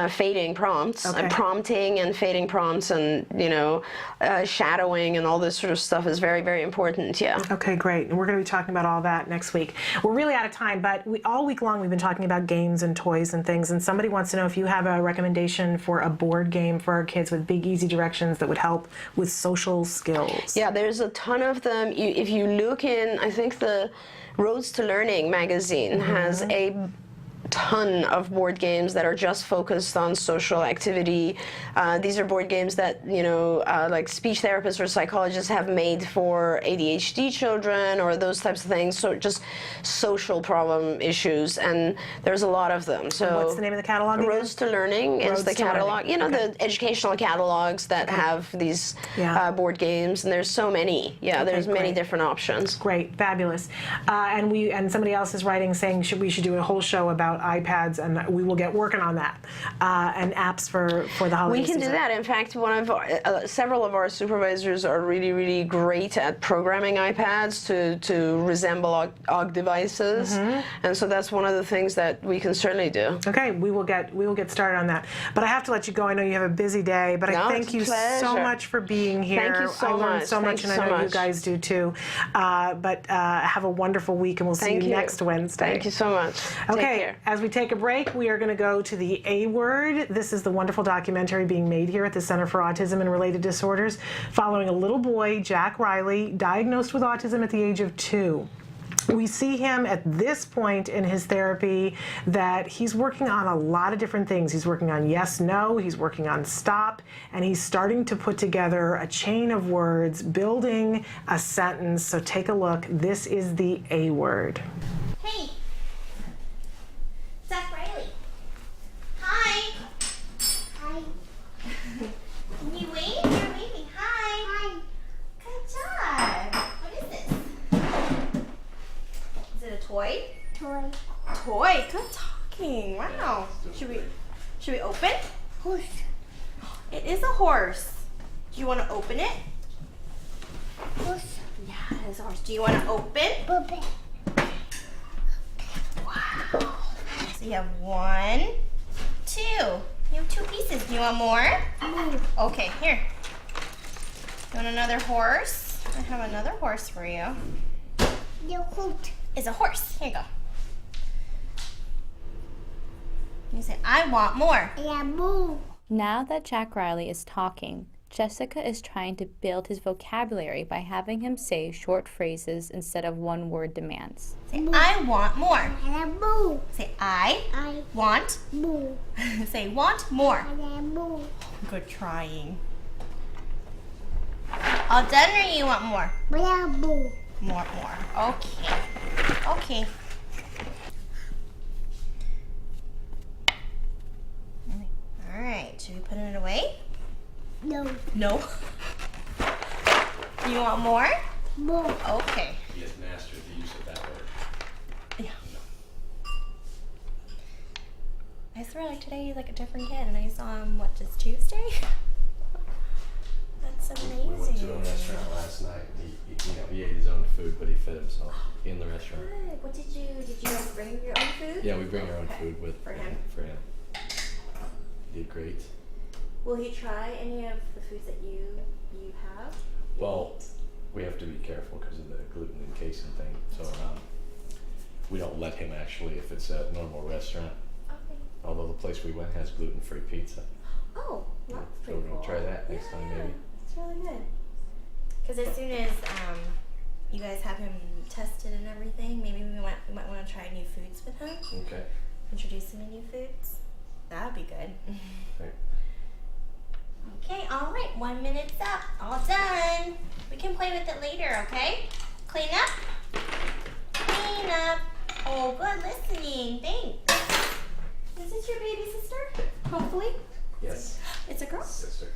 S6: fading prompts, prompting and fading prompts, and you know, shadowing and all this sort of stuff is very, very important.
S2: Okay, great. And we're going to be talking about all that next week. We're really out of time, but all week long we've been talking about games and toys and things, and somebody wants to know if you have a recommendation for a board game for our kids with big, easy directions that would help with social skills.
S6: Yeah, there's a ton of them. If you look in, I think the Roads to Learning magazine has a ton of board games that are just focused on social activity. These are board games that, you know, like speech therapists or psychologists have made for ADHD children or those types of things, so just social problem issues, and there's a lot of them. So
S2: and what's the name of the catalog again?
S6: Roads to Learning is the catalog. You know, the educational catalogs that have these board games, and there's so many. Yeah, there's many different options.
S2: Great, fabulous. And somebody else is writing saying we should do a whole show about iPads, and we will get working on that, and apps for the holiday
S6: season. We can do that. In fact, one of our, several of our supervisors are really, really great at programming iPads to resemble OGG devices, and so that's one of the things that we can certainly do.
S2: Okay, we will get started on that. But I have to let you go. I know you have a busy day, but I thank you so much for being here.
S6: Thank you so much.
S2: I learned so much, and I know you guys do too. But have a wonderful week, and we'll see you next Wednesday.
S6: Thank you so much.
S2: Okay.
S6: Take care.
S2: As we take a break, we are going to go to the A Word. This is the wonderful documentary being made here at the Center for Autism and Related Disorders, following a little boy, Jack Riley, diagnosed with autism at the age of 2. We see him at this point in his therapy that he's working on a lot of different things. He's working on yes, no, he's working on stop, and he's starting to put together a chain of words, building a sentence. So take a look. This is the A Word.
S10: Hey. Zach Riley. Hi. Hi. Can you wave? You're waving. Hi. Hi. Good job. What is this? Is it a toy?
S5: Toy.
S10: Toy. Good talking. Wow. Should we open?
S5: Horse.
S10: It is a horse. Do you want to open it?
S5: Horse.
S10: Yeah, it is a horse. Do you want to open?
S5: Open.
S10: Wow. So you have 1, 2. You have 2 pieces. Do you want more?
S5: No.
S10: Okay, here. You want another horse? I have another horse for you.
S5: The horse.
S10: It's a horse. Here you go. You say, I want more.
S5: Yeah, boo.
S11: Now that Jack Riley is talking, Jessica is trying to build his vocabulary by having him say short phrases instead of one-word demands.
S10: Say, I want more.
S5: Yeah, boo.
S10: Say, I want.
S5: Boo.
S10: Say, want more.
S5: Yeah, boo.
S10: Good trying. All done, or you want more?
S5: Yeah, boo.
S10: More. Okay. Okay. All right. Should we put it away?
S5: No.
S10: No. You want more?
S5: Boo.
S10: Okay.
S1: He has mastered the use of that word.
S10: Yeah. I swear, like today he's like a different kid, and I saw him just Tuesday. That's amazing.
S9: We went to a restaurant last night. He ate his own food, but he fed himself.
S12: in the restaurant.
S10: Good. What did you guys bring your own food?
S12: Yeah, we bring our own food with
S10: For him?
S12: For him. He did great.
S10: Will he try any of the foods that you have?
S12: Well, we have to be careful because of the gluten encasing thing. So we don't let him actually if it's a normal restaurant.
S10: Okay.
S12: Although the place we went has gluten-free pizza.
S10: Oh, that's
S12: So
S10: pretty
S12: we're
S10: cool.
S12: gonna try that next time maybe.
S10: It's really good. Because as soon as you guys have him tested and everything, maybe we might want to try new foods with him.
S12: Okay.
S10: Introduce him to new foods. That would be good.
S12: Okay.
S10: Okay, all right, 1 minute's up. All done. We can play with it later, okay? Clean up. Clean up. Oh, good listening. Thanks. Is this your baby sister? Hopefully.
S12: Yes.
S10: It's a girl?
S12: Sister.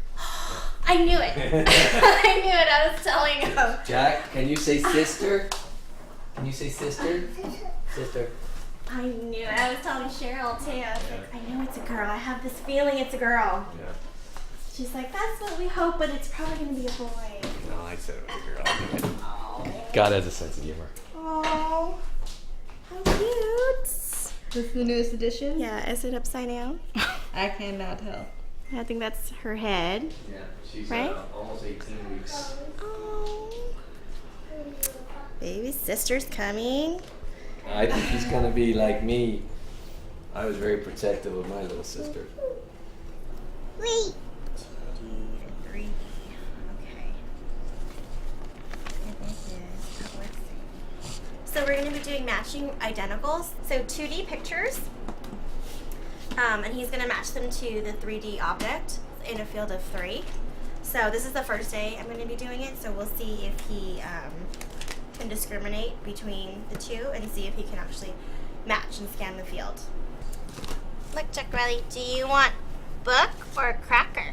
S10: I knew it. I knew it. I was telling him.
S12: Jack, can you say sister? Can you say sister? Sister.
S10: I knew it. I was telling Cheryl too. I was like, I know it's a girl. I have this feeling it's a girl.
S12: Yeah.
S10: She's like, that's what we hope, but it's probably going to be a boy.
S12: No, I said it was a girl. Oh. God has a sense of humor.
S10: Oh, how cute.
S13: This the newest edition?
S10: Yeah, is it upside down?
S13: I cannot tell.
S10: I think that's her head.
S12: Yeah, she's
S10: right?
S12: Almost 18 weeks.
S10: Oh. Baby sister's coming.
S12: I think he's gonna be like me. I was very protective of my little sister.
S10: Wait. 3. Okay. So we're going to be doing matching identicals. So 2D pictures. And he's going to match them to the 3D object in a field of 3. So this is the first day I'm going to be doing it. So we'll see if he can discriminate between the two and see if he can actually match and scan the field. Look, Chuck Riley, do you want book or cracker?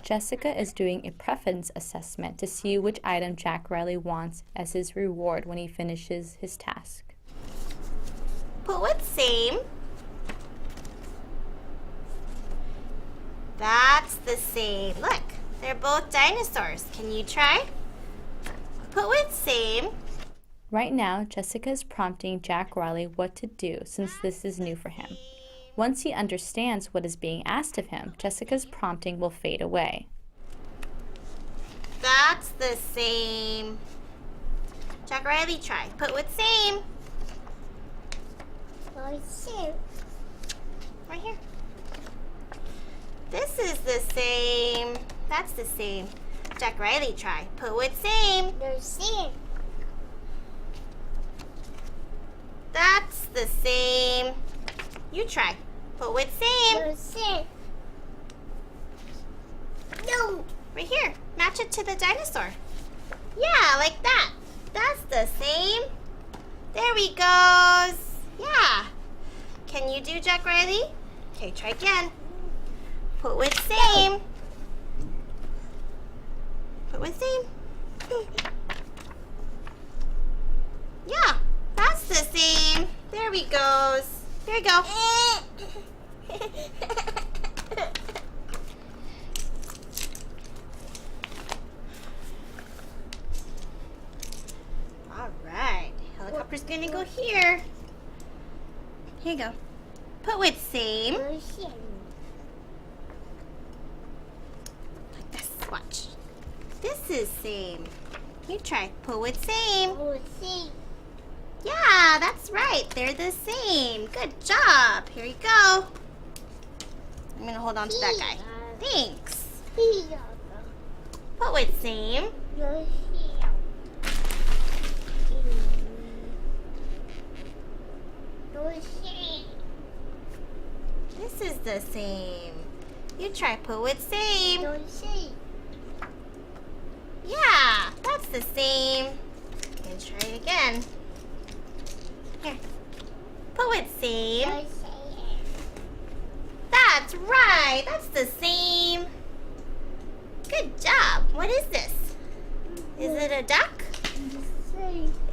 S11: Jessica is doing a preference assessment to see which item Jack Riley wants as his reward when he finishes his task.
S10: Put what's same. That's the same. Look, they're both dinosaurs. Can you try? Put what's same.
S11: Right now, Jessica is prompting Jack Riley what to do since this is new for him. Once he understands what is being asked of him, Jessica's prompting will fade away.
S10: That's the same. Jack Riley, try. Put what's same. What's same? Right here. This is the same. That's the same. Jack Riley, try. Put what's same. The same. That's the same. You try. Put what's same. The same. No. Right here. Match it to the dinosaur. Yeah, like that. That's the same. There he goes. Yeah. Can you do Jack Riley? Okay, try again. Put what's same. Put what's same. Yeah, that's the same. There he goes. There you go. All right. Helicopter's gonna go here. Here you go. Put what's same. Like this. Watch. This is same. You try. Put what's same. Yeah, that's right. They're the same. Good job. Here you go. I'm going to hold on to that guy. Thanks. Put what's same. This is the same. You try. Put what's same. Yeah, that's the same. Okay, try it again. Here. Put what's same. That's right. That's the same. Good job. What is this? Is it a duck?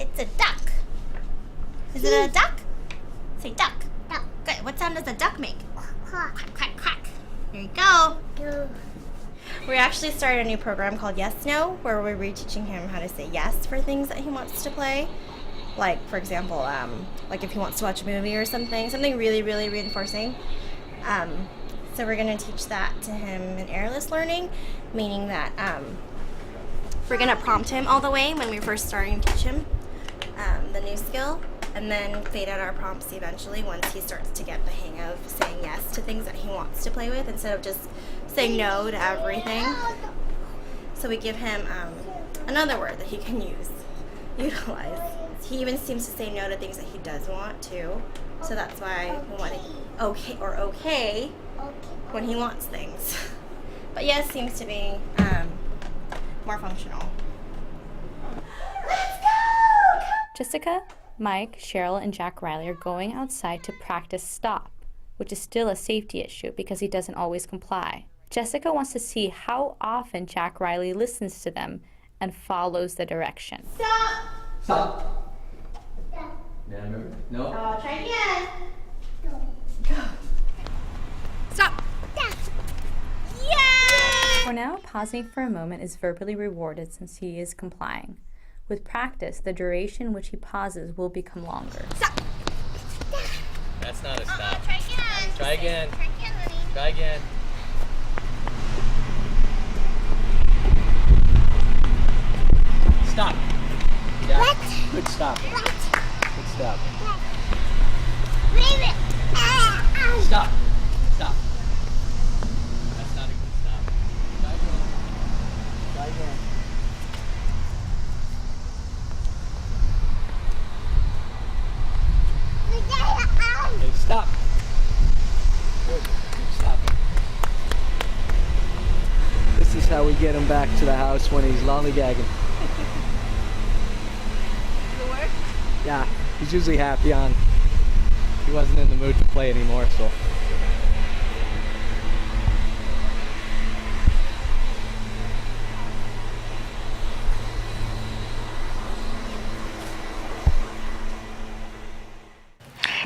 S10: It's a duck. Is it a duck? Say duck. Duck. Good. What sound does a duck make? Quack, quack, quack. Here you go. We actually started a new program called Yes No, where we're reteaching him how to say yes for things that he wants to play.
S14: Like, for example, like if he wants to watch a movie or something really, really reinforcing. So we're going to teach that to him in airless learning, meaning that we're going to prompt him all the way when we're first starting to teach him the new skill, and then fade out our prompts eventually once he starts to get the hang of saying yes to things that he wants to play with instead of just saying no to everything. So we give him another word that he can utilize. He even seems to say no to things that he does want to, so that's why we want to okay when he wants things. But yes, seems to be more functional.
S10: Let's go!
S11: Jessica, Mike, Cheryl, and Jack Riley are going outside to practice stop, which is still a safety issue because he doesn't always comply. Jessica wants to see how often Jack Riley listens to them and follows the direction.
S10: Stop!
S15: Stop! Yeah, remember? No?
S10: Try again.
S14: Go. Stop!
S10: Yay!
S11: For now, pausing for a moment is verbally rewarded since he is complying. With practice, the duration which he pauses will become longer.
S14: Stop!
S15: That's not a stop.
S10: Try again.
S15: Try again.
S10: Try again, honey.
S15: Try again. Stop. Yeah.
S10: What?
S15: Good stop.
S10: What?
S15: Good stop.
S10: Leave it.
S15: Stop. Stop. That's not a good stop. Try again. Try again. Okay, stop. Good. Good stop. This is how we get him back to the house when he's lollygagging.
S10: Does it work?
S15: Yeah, he's usually happy on. He wasn't in the mood to play anymore, so.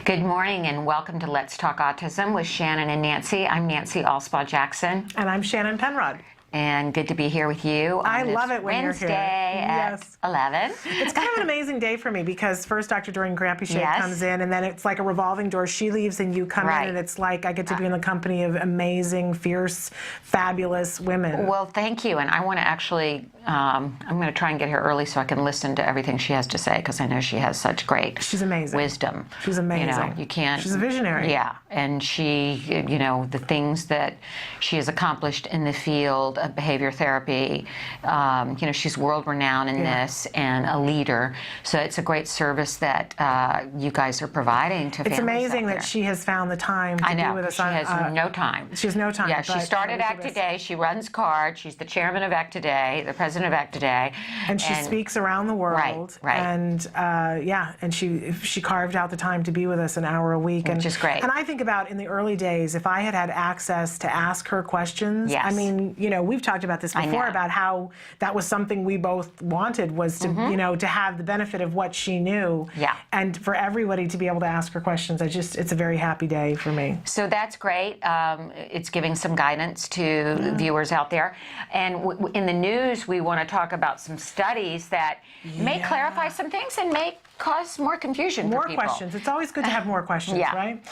S16: Good morning and welcome to Let's Talk Autism with Shannon and Nancy. I'm Nancy Allspaw Jackson.
S2: And I'm Shannon Penrod.
S16: And good to be here with you.
S2: I love it when
S16: Wednesday
S2: you're here.
S16: at 11.
S2: It's kind of an amazing day for me because first Dr. Doreen Granpeesheh
S16: Yes.
S2: comes in, and then it's like a revolving door. She leaves and you come
S16: Right.
S2: in, and it's like I get to be in the company of amazing, fierce, fabulous women.
S16: Well, thank you. And I want to actually, I'm going to try and get here early so I can listen to everything she has to say because I know she has such great
S2: She's amazing.
S16: wisdom.
S2: She's amazing.
S16: You know, you can't.
S2: She's a visionary.
S16: Yeah. And she, you know, the things that she has accomplished in the field of behavior therapy, you know, she's world-renowned in this and a leader. So it's a great service that you guys are providing to families.
S2: It's amazing
S16: out
S2: that
S16: there.
S2: she has found the time to
S16: I know.
S2: be with us.
S16: She has no time.
S2: She has no time.
S16: Yeah, she
S2: but
S16: started Act Today. She runs CARD. She's the chairman of Act Today, the president of Act Today.
S2: And she speaks around the world.
S16: Right.
S2: And and she carved out the time to be with us an hour a week.
S16: Which is great.
S2: And I think about in the early days, if I had had access to ask her questions.
S16: Yes.
S2: I mean, you know, we've talked about this before about how that was something we both wanted was to, you know, to have the benefit of what she knew.
S16: Yeah.
S2: And for everybody to be able to ask her questions, it's a very happy day for me.
S16: So that's great. It's giving some guidance to viewers out there. And in the news, we want to talk about some studies that may clarify some things and may cause more confusion for people.
S2: More questions. It's always good to have more questions,
S16: Yeah.
S2: right?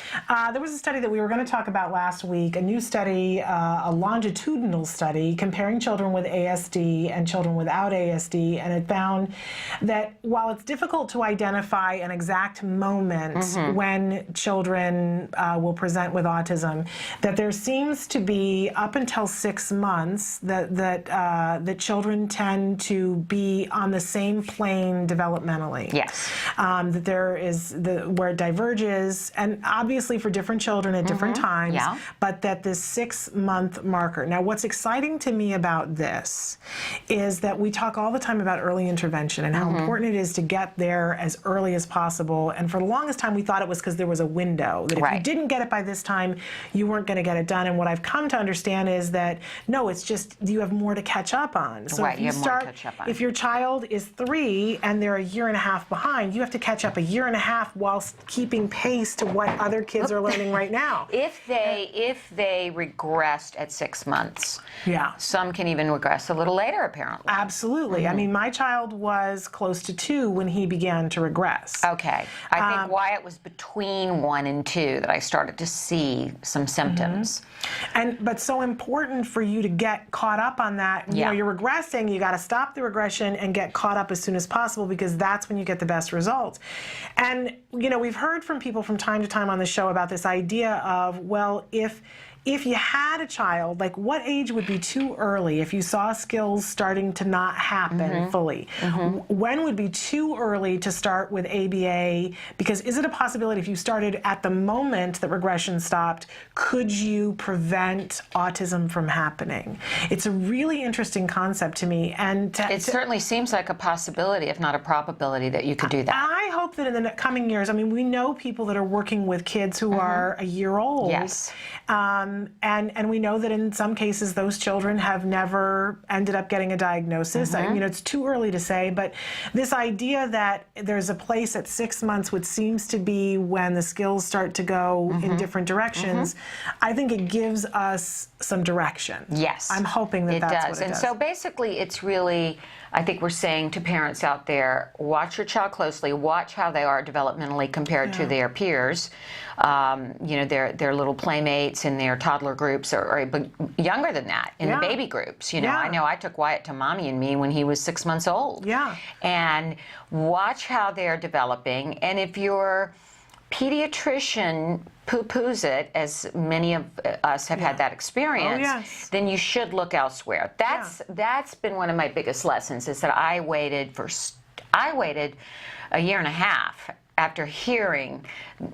S2: There was a study that we were going to talk about last week, a new study, a longitudinal study comparing children with ASD and children without ASD, and it found that while it's difficult to identify an exact moment when children will present with autism, that there seems to be, up until 6 months, that children tend to be on the same plane developmentally.
S16: Yes.
S2: That there is where it diverges, and obviously for different children at different times,
S16: Yeah.
S2: but that this 6-month marker. Now, what's exciting to me about this is that we talk all the time about early intervention and how important it is to get there as early as possible. And for the longest time, we thought it was because there was a window, that if you didn't get it by this time, you weren't going to get it done. And what I've come to understand is that, no, it's just you have more to catch up on. So if you
S16: have more to
S2: start,
S16: catch up on.
S2: if your child is 3 and they're a year and a half behind, mind, you have to catch up a year and a half whilst keeping pace to what other kids are learning right now.
S16: If they regressed at 6 months,
S2: yeah,
S16: some can even regress a little later, apparently.
S2: Absolutely. I mean, my child was close to 2 when he began to regress.
S16: Okay. I think Wyatt was between 1 and 2 that I started to see some symptoms.
S2: But so important for you to get caught up on that. You know, you're regressing, you got to stop the regression and get caught up as soon as possible, because that's when you get the best results. And, you know, we've heard from people from time to time on the show about this idea of, well, if you had a child, like what age would be too early if you saw skills starting to not happen fully? When would be too early to start with ABA? Because is it a possibility if you started at the moment that regression stopped, could you prevent autism from happening? It's a really interesting concept to me. And
S16: it certainly seems like a possibility, if not a probability, that you could do that.
S2: I hope that in the coming years, I mean, we know people that are working with kids who are a year old.
S16: Yes.
S2: And we know that in some cases those children have never ended up getting a diagnosis. I mean, it's too early to say, but this idea that there's a place at 6 months, which seems to be when the skills start to go in different directions, I think it gives us some direction.
S16: Yes.
S2: I'm hoping that that's what it does.
S16: And so basically it's really, I think we're saying to parents out there, watch your child closely, watch how they are developmentally compared to their peers. You know, their little playmates in their toddler groups or younger than that, in the baby groups. You know, I know I took Wyatt to Mommy and Me when he was 6 months old.
S2: Yeah.
S16: And watch how they're developing. And if your pediatrician poo-poos it, as many of us have had that experience, then you should look elsewhere. That's been one of my biggest lessons, is that I waited a year and a half after hearing,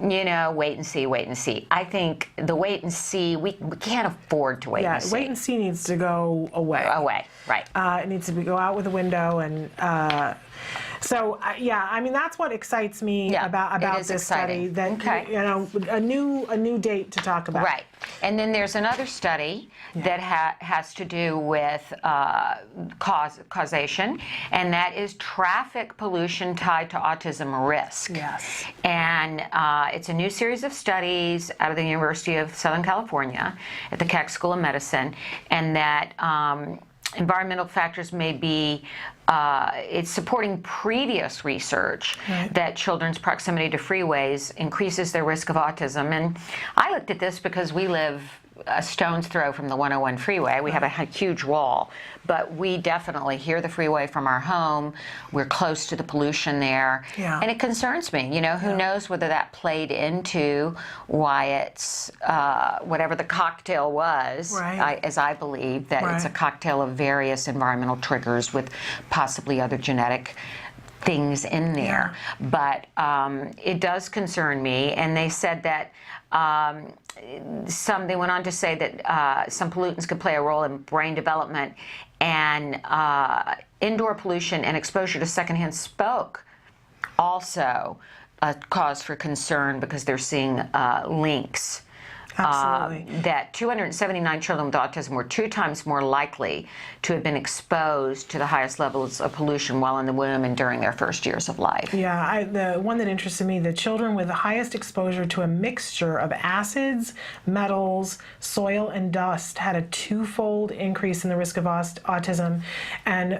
S16: you know, wait and see, wait and see. I think the wait and see, we can't afford to wait and see.
S2: Yeah, wait and see needs to go away.
S16: Right.
S2: It needs to go out with the window. And so, yeah, I mean, that's what excites me about this study. That, you know, a new date to talk about.
S16: Right. And then there's another study that has to do with causation, and that is traffic pollution tied to autism risk.
S2: Yes.
S16: And it's a new series of studies out of the University of Southern California at the Keck School of Medicine, and that environmental factors may be, it's supporting previous research that children's proximity to freeways increases their risk of autism. And I looked at this because we live a stone's throw from the 101 freeway. We have a huge wall, but we definitely hear the freeway from our home. We're close to the pollution there.
S2: Yeah.
S16: And it concerns me. You know, who knows whether that played into Wyatt's, whatever the cocktail was, as I believe that it's a cocktail of various environmental triggers with possibly other genetic things in there. But it does concern me, and they said that they went on to say that some pollutants could play a role in brain development, and indoor pollution and exposure to secondhand smoke also a cause for concern, because they're seeing links. That 279 children with autism were 2 times more likely to have been exposed to the highest levels of pollution while in the womb and during their first years of life.
S2: Yeah, the one that interested me, the children with the highest exposure to a mixture of acids, metals, soil, and dust had a 2-fold increase in the risk of autism. And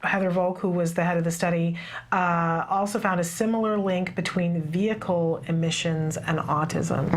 S2: Heather Volk, who was the head of the study, also found a similar link between vehicle emissions and autism.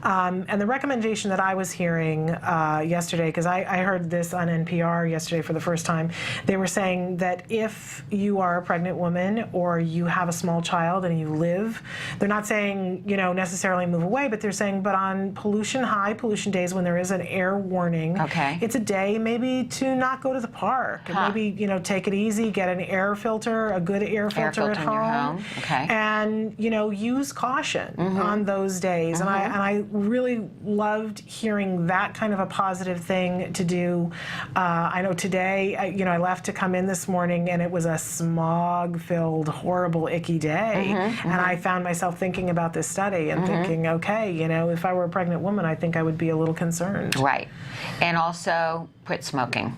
S2: And the recommendation that I was hearing yesterday, because I heard this on NPR yesterday for the first time, they were saying that if you are a pregnant woman or you have a small child and you live, they're not saying, you know, necessarily move away, but they're saying, but on high pollution days when there is an air warning, it's a day maybe to not go to the park, and maybe, you know, take it easy, get an air filter, a good air filter at home, and, you know, use caution on those days. And I really loved hearing that kind of a positive thing to do. I know today, I left to come in this morning, and it was a smog-filled, horrible, icky day. And I found myself thinking about this study and thinking, okay, you know, if I were a pregnant woman, I think I would be a little concerned.
S16: Right. And also quit smoking.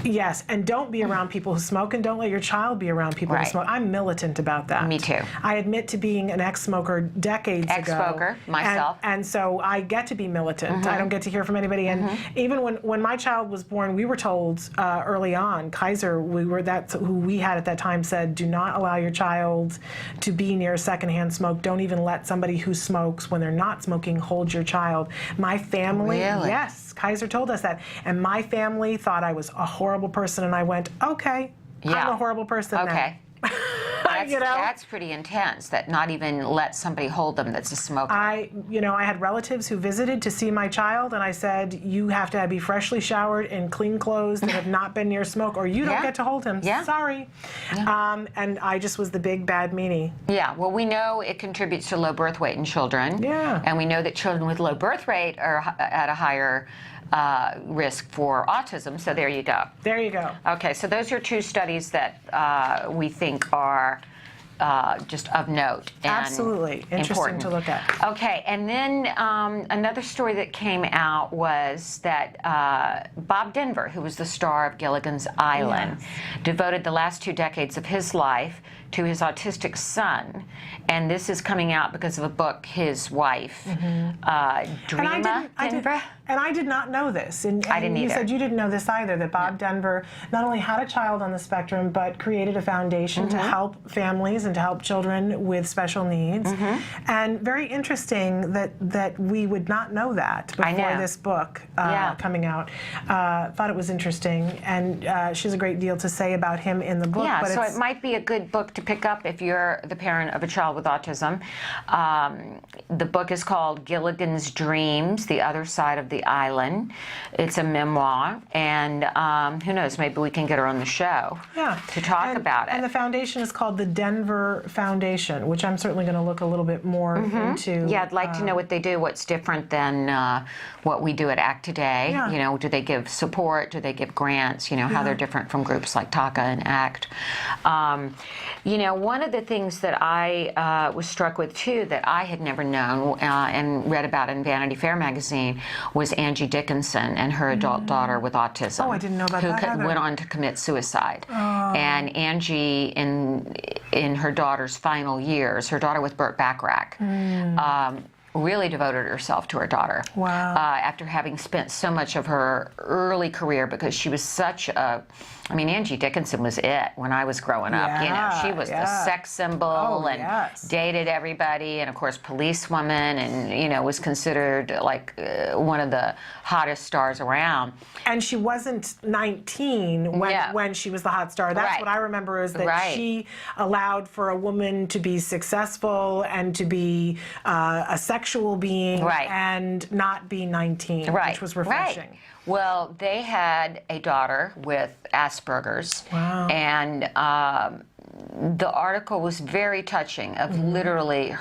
S2: Yes, and don't be around people who smoke, and don't let your child be around people who smoke. I'm militant about that.
S16: Me too.
S2: I admit to being an ex-smoker decades ago.
S16: Ex-smoker, myself.
S2: And so I get to be militant. I don't get to hear from anybody. And even when my child was born, we were told early on, Kaiser, that's who we had at that time, said, do not allow your child to be near secondhand smoke. Don't even let somebody who smokes when they're not smoking hold your child. My family, yes, Kaiser told us that. And my family thought I was a horrible person, and I went, okay, I'm a horrible person now.
S16: That's pretty intense, that not even let somebody hold them that's a smoker.
S2: I had relatives who visited to see my child, and I said, you have to be freshly showered in clean clothes that have not been near smoke, or you don't get to hold him. Sorry. And I just was the big bad meanie.
S16: Yeah, well, we know it contributes to low birth weight in children.
S2: Yeah.
S16: And we know that children with low birth rate are at a higher risk for autism, so there you go.
S2: There you go.
S16: Okay, so those are two studies that we think are just of note and
S2: absolutely interesting
S16: important
S2: to look at.
S16: Okay, and then another story that came out was that Bob Denver, who was the star of Gilligan's Island, devoted the last 2 decades of his life to his autistic son, and this is coming out because of a book his wife, Dreama Denver.
S2: And I did not know this. And
S16: I didn't either.
S2: You said you didn't know this either, that Bob Denver not only had a child on the spectrum, but created a foundation to help families and to help children with special needs. And very interesting that we would not know that before this book coming out. Thought it was interesting, and she has a great deal to say about him in the book.
S16: Yeah,
S2: but
S16: so it might be a good book to pick up if you're the parent of a child with autism. The book is called Gilligan's Dreams, The Other Side of the Island. It's a memoir, and who knows, maybe we can get her on the show to talk about it.
S2: And the foundation is called the Denver Foundation, which I'm certainly going to look a little bit more into.
S16: Yeah, I'd like to know what they do, what's different than what we do at ACT Today. You know, do they give support? Do they give grants? You know, how they're different from groups like TACA and ACT. You know, one of the things that I was struck with, too, that I had never known and read about in Vanity Fair magazine was Angie Dickinson and her adult daughter with autism.
S2: Oh, I didn't know about that either.
S16: Who went on to commit suicide. And Angie, in her daughter's final years, her daughter with Burt Bacharach, really devoted herself to her daughter.
S2: Wow.
S16: After having spent so much of her early career, because she was such a, I mean, Angie Dickinson was it when I was growing up. You know, she was the sex symbol and dated everybody, and of course, policewoman, and you know, was considered like one of the hottest stars around.
S2: And she wasn't 19 when she was the hot star. That's what I remember, is that she allowed for a woman to be successful and to be a sexual being and not be 19, which was refreshing.
S16: Well, they had a daughter with Asperger's, and the article was very touching of literally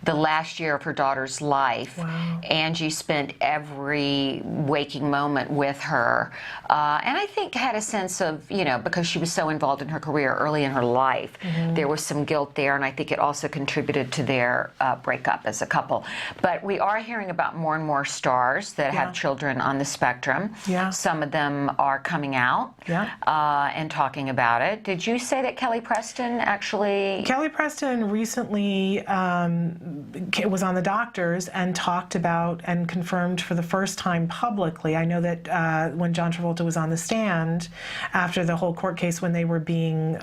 S16: the last year of her daughter's life. Angie spent every waking moment with her, and I think had a sense of, you know, because she was so involved in her career early in her life, there was some guilt there, and I think it also contributed to their breakup as a couple. But we are hearing about more and more stars that have children on the spectrum. Some of them are coming out and talking about it. Did you say that Kelly Preston actually...
S2: Kelly Preston recently was on The Doctors and talked about and confirmed for the first time publicly. I know that when John Travolta was on the stand after the whole court case, when they were being,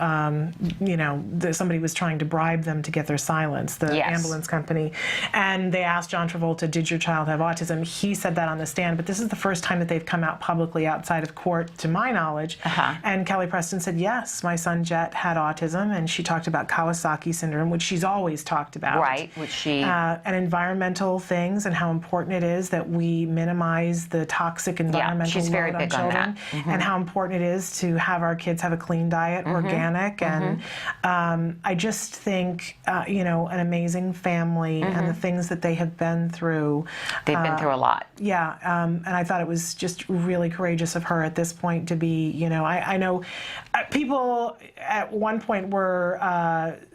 S2: you know, somebody was trying to bribe them to get their silence, the ambulance company, and they asked John Travolta, did your child have autism? He said that on the stand, but this is the first time that they've come out publicly outside of court, to my knowledge. And Kelly Preston said, yes, my son Jet had autism, and she talked about Kawasaki syndrome, which she's always talked about.
S16: Which she...
S2: and environmental things, and how important it is that we minimize the toxic environmental load on children, and how important it is to have our kids have a clean diet, organic, and I just think, you know, an amazing family and the things that they have been through.
S16: They've been through a lot.
S2: Yeah, and I thought it was just really courageous of her at this point to be, you know, I know people at one point were,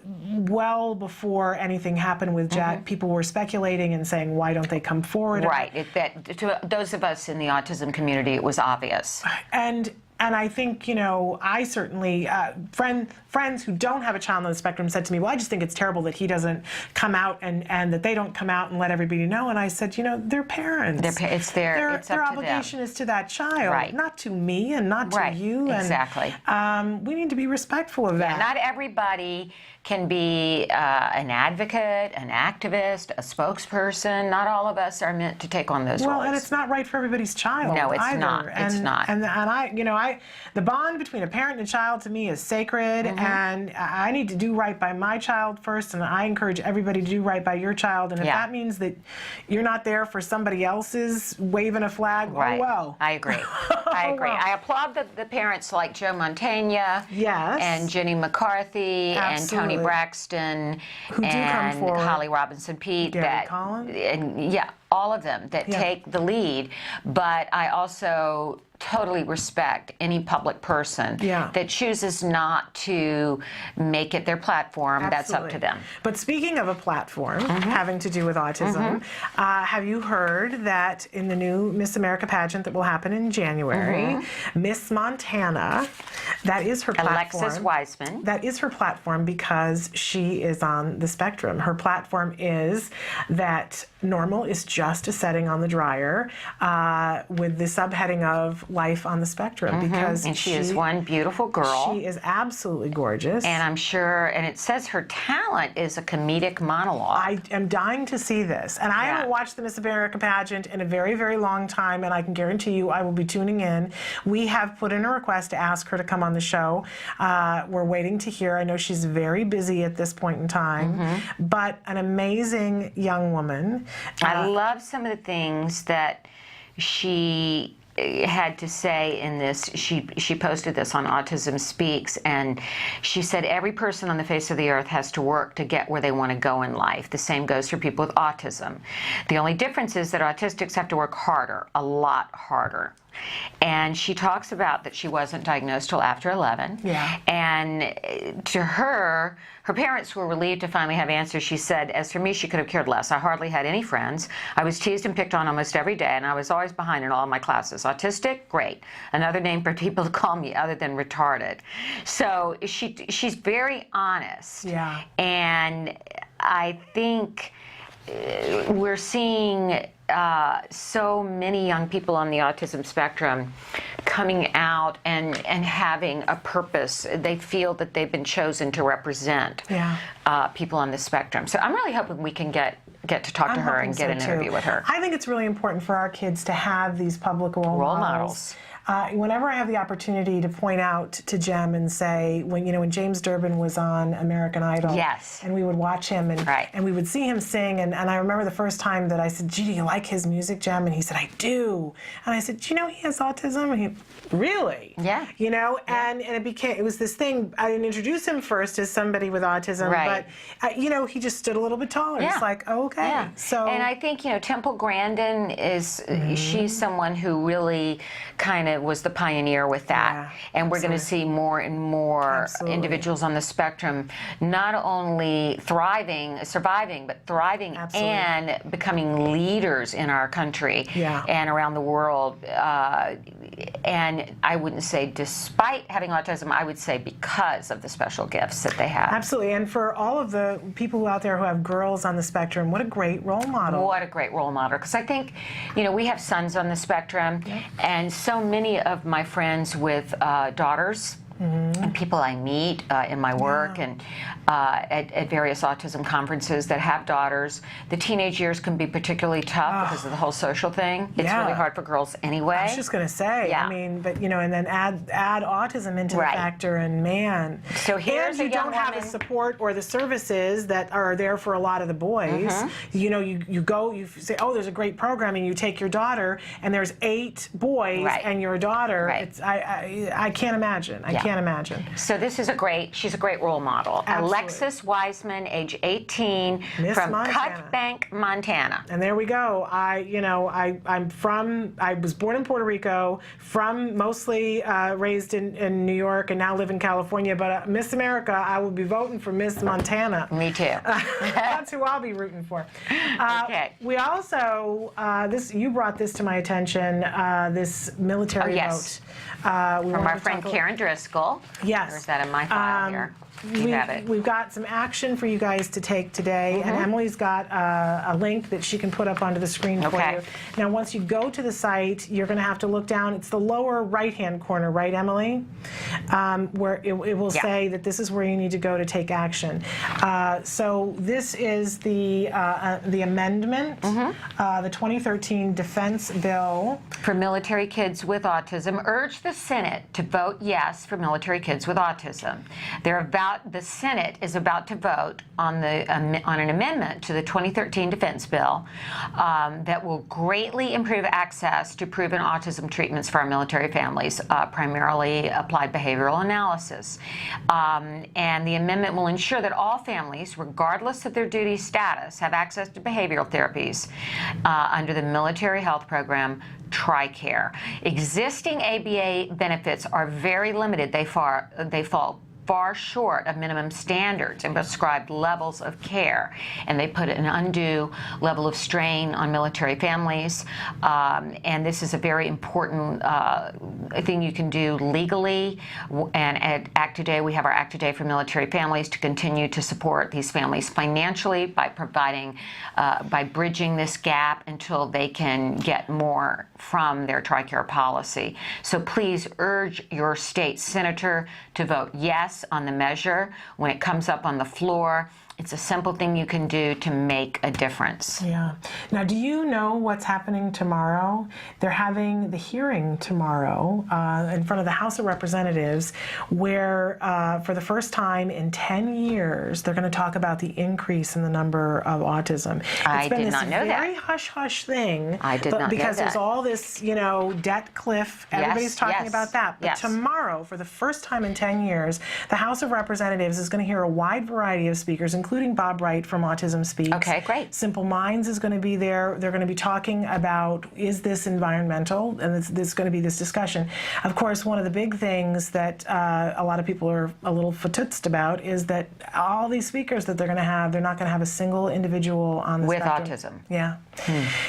S2: well before anything happened with Jet, people were speculating and saying, why don't they come forward?
S16: To those of us in the autism community, it was obvious.
S2: And And I think, you know, I certainly, friends who don't have a child on the spectrum said to me, well, I just think it's terrible that he doesn't come out and that they don't come out and let everybody know. And I said, you know, they're parents.
S16: It's their
S2: obligation is to that child, not to me and not to you.
S16: Exactly.
S2: And we need to be respectful of that.
S16: Not everybody can be an advocate, an activist, a spokesperson. Not all of us are meant to take on those roles.
S2: Well, and it's not right for everybody's child.
S16: No, it's
S2: either.
S16: not. It's not.
S2: And I, you know, the bond between a parent and a child to me is sacred, and I need to do right by my child first, and I encourage everybody to do right by your child. And if that means that you're not there for somebody else's waving a flag, oh well.
S16: I agree. I agree. I applaud the parents like Joe Montaigne, and Jenny McCarthy, and Tony Braxton,
S2: who do come forward.
S16: Holly Robinson Peete, all of them that take the lead. But I also totally respect any public person that chooses not to make it their platform.
S2: Absolutely.
S16: That's up to them.
S2: But speaking of a platform having to do with autism, have you heard that in the new Miss America pageant that will happen in January, Miss Montana, that is her platform.
S16: Alexis Wiseman.
S2: That is her platform because she is on the spectrum. Her platform is that normal is just a setting on the dryer with the subheading of life on the spectrum, because
S16: and she is one beautiful girl.
S2: She is absolutely gorgeous,
S16: and I'm sure. And it says her talent is a comedic monologue.
S2: I am dying to see this, and I haven't watched the Miss America pageant in a very, very long time, and I can guarantee you I will be tuning in. We have put in a request to ask her to come on the show. We're waiting to hear. I know she's very busy at this point in time, but an amazing young woman.
S16: I love some of the things that she had to say in this. She posted this on Autism Speaks, and she said every person on the face of the earth has to work to get where they want to go in life. The same goes for people with autism. The only difference is that autistics have to work harder, a lot harder. And she talks about that she wasn't diagnosed till after 11. And to her parents were relieved to finally have answers. She said, as for me, she could have cared less. I hardly had any friends. I was teased and picked on almost every day, and I was always behind in all of my classes. Autistic? Great. Another name for people to call me other than retarded. So she's very honest. And I think we're seeing so many young people on the autism spectrum coming out and having a purpose. They feel that they've been chosen to represent people on the spectrum. So I'm really hoping we can get to talk to her and get an interview with her.
S2: I think it's really important for our kids to have these public role models. Whenever I have the opportunity to point out to Jem and say, when James Durbin was on American Idol, and we would watch him and we would see him sing, and I remember the first time that I said, gee, do you like his music, Jem? And he said, I do. And I said, do you know he has autism? And he, really? You know, and it was this thing. I didn't introduce him first as somebody with autism, but you know, he just stood a little bit taller. It's like, okay. So,
S16: and I think, Temple Grandin is, she's someone who really kind of was the pioneer with that. And we're going to see more and more individuals on the spectrum not only surviving, but thriving and becoming leaders in our country and around the world. And I wouldn't say despite having autism, I would say because of the special gifts that they have.
S2: Absolutely. And for all of the people out there who have girls on the spectrum, what a great role model.
S16: What a great role model. Because I think, we have sons on the spectrum, and so many of my friends with daughters and people I meet in my work and at various autism conferences that have daughters, the teenage years can be particularly tough because of the whole social thing. It's really hard for girls anyway.
S2: I was just going to say, I mean, but and then add autism into the factor, and man.
S16: So here's
S2: and you don't have the support or the services that are there for a lot of the boys. You say, oh, there's a great program, and you take your daughter, and there's 8 boys and your daughter. It's I can't imagine. I can't imagine.
S16: So this is she's a great role model.
S2: Absolutely.
S16: Alexis Wiseman, age 18, from Cut Bank, Montana.
S2: And there we go. I was born in Puerto Rico, mostly raised in New York, and now live in California. But Miss America, I will be voting for Miss Montana.
S16: Me too.
S2: That's who I'll be rooting for. We also you brought this to my attention. This military vote From
S16: our friend Karen Driscoll.
S2: Yes.
S16: Or is that in my file here? You have it.
S2: We've got some action for you guys to take today, and Emily's got a link that she can put up onto the screen for you. Now, once you go to the site, you're going to have to look down. It's the lower right-hand corner, right, Emily? Where it will say that this is where you need to go to take action. So this is the amendment, the 2013 Defense Bill.
S16: For military kids with autism, urge the Senate to vote yes for military kids with autism. The Senate is about to vote on an amendment to the 2013 Defense Bill that will greatly improve access to proven autism treatments for our military families, primarily applied behavioral analysis. And the amendment will ensure that all families, regardless of their duty status, have access to behavioral therapies under the Military Health Program TRICARE. Existing ABA benefits are very limited. They fall far short of minimum standards and prescribed levels of care, and they put an undue level of strain on military families. And this is a very important thing you can do legally. And at Act Today, we have our Act Today for military families to continue to support these families financially by providing, by bridging this gap until they can get more from their TRICARE policy. So please urge your state senator to vote yes on the measure when it comes up on the floor. It's a simple thing you can do to make a difference.
S2: Yeah. Now, do you know what's happening tomorrow? They're having the hearing tomorrow in front of the House of Representatives where for the first time in 10 years, they're going to talk about the increase in the number of autism.
S16: I did not know that.
S2: It's been this very hush-hush thing.
S16: I did not know that.
S2: Because there's all this, debt cliff. Everybody's talking about that. But tomorrow, for the first time in 10 years, the House of Representatives is going to hear a wide variety of speakers, including Bob Wright from Autism Speaks.
S16: Okay, great.
S2: Simple Minds is going to be there. They're going to be talking about, is this environmental? And there's going to be this discussion. Of course, one of the big things that a lot of people are a little fatutzed about is that all these speakers that they're going to have, they're not going to have a single individual on the
S16: with
S2: spectrum.
S16: autism.
S2: Yeah.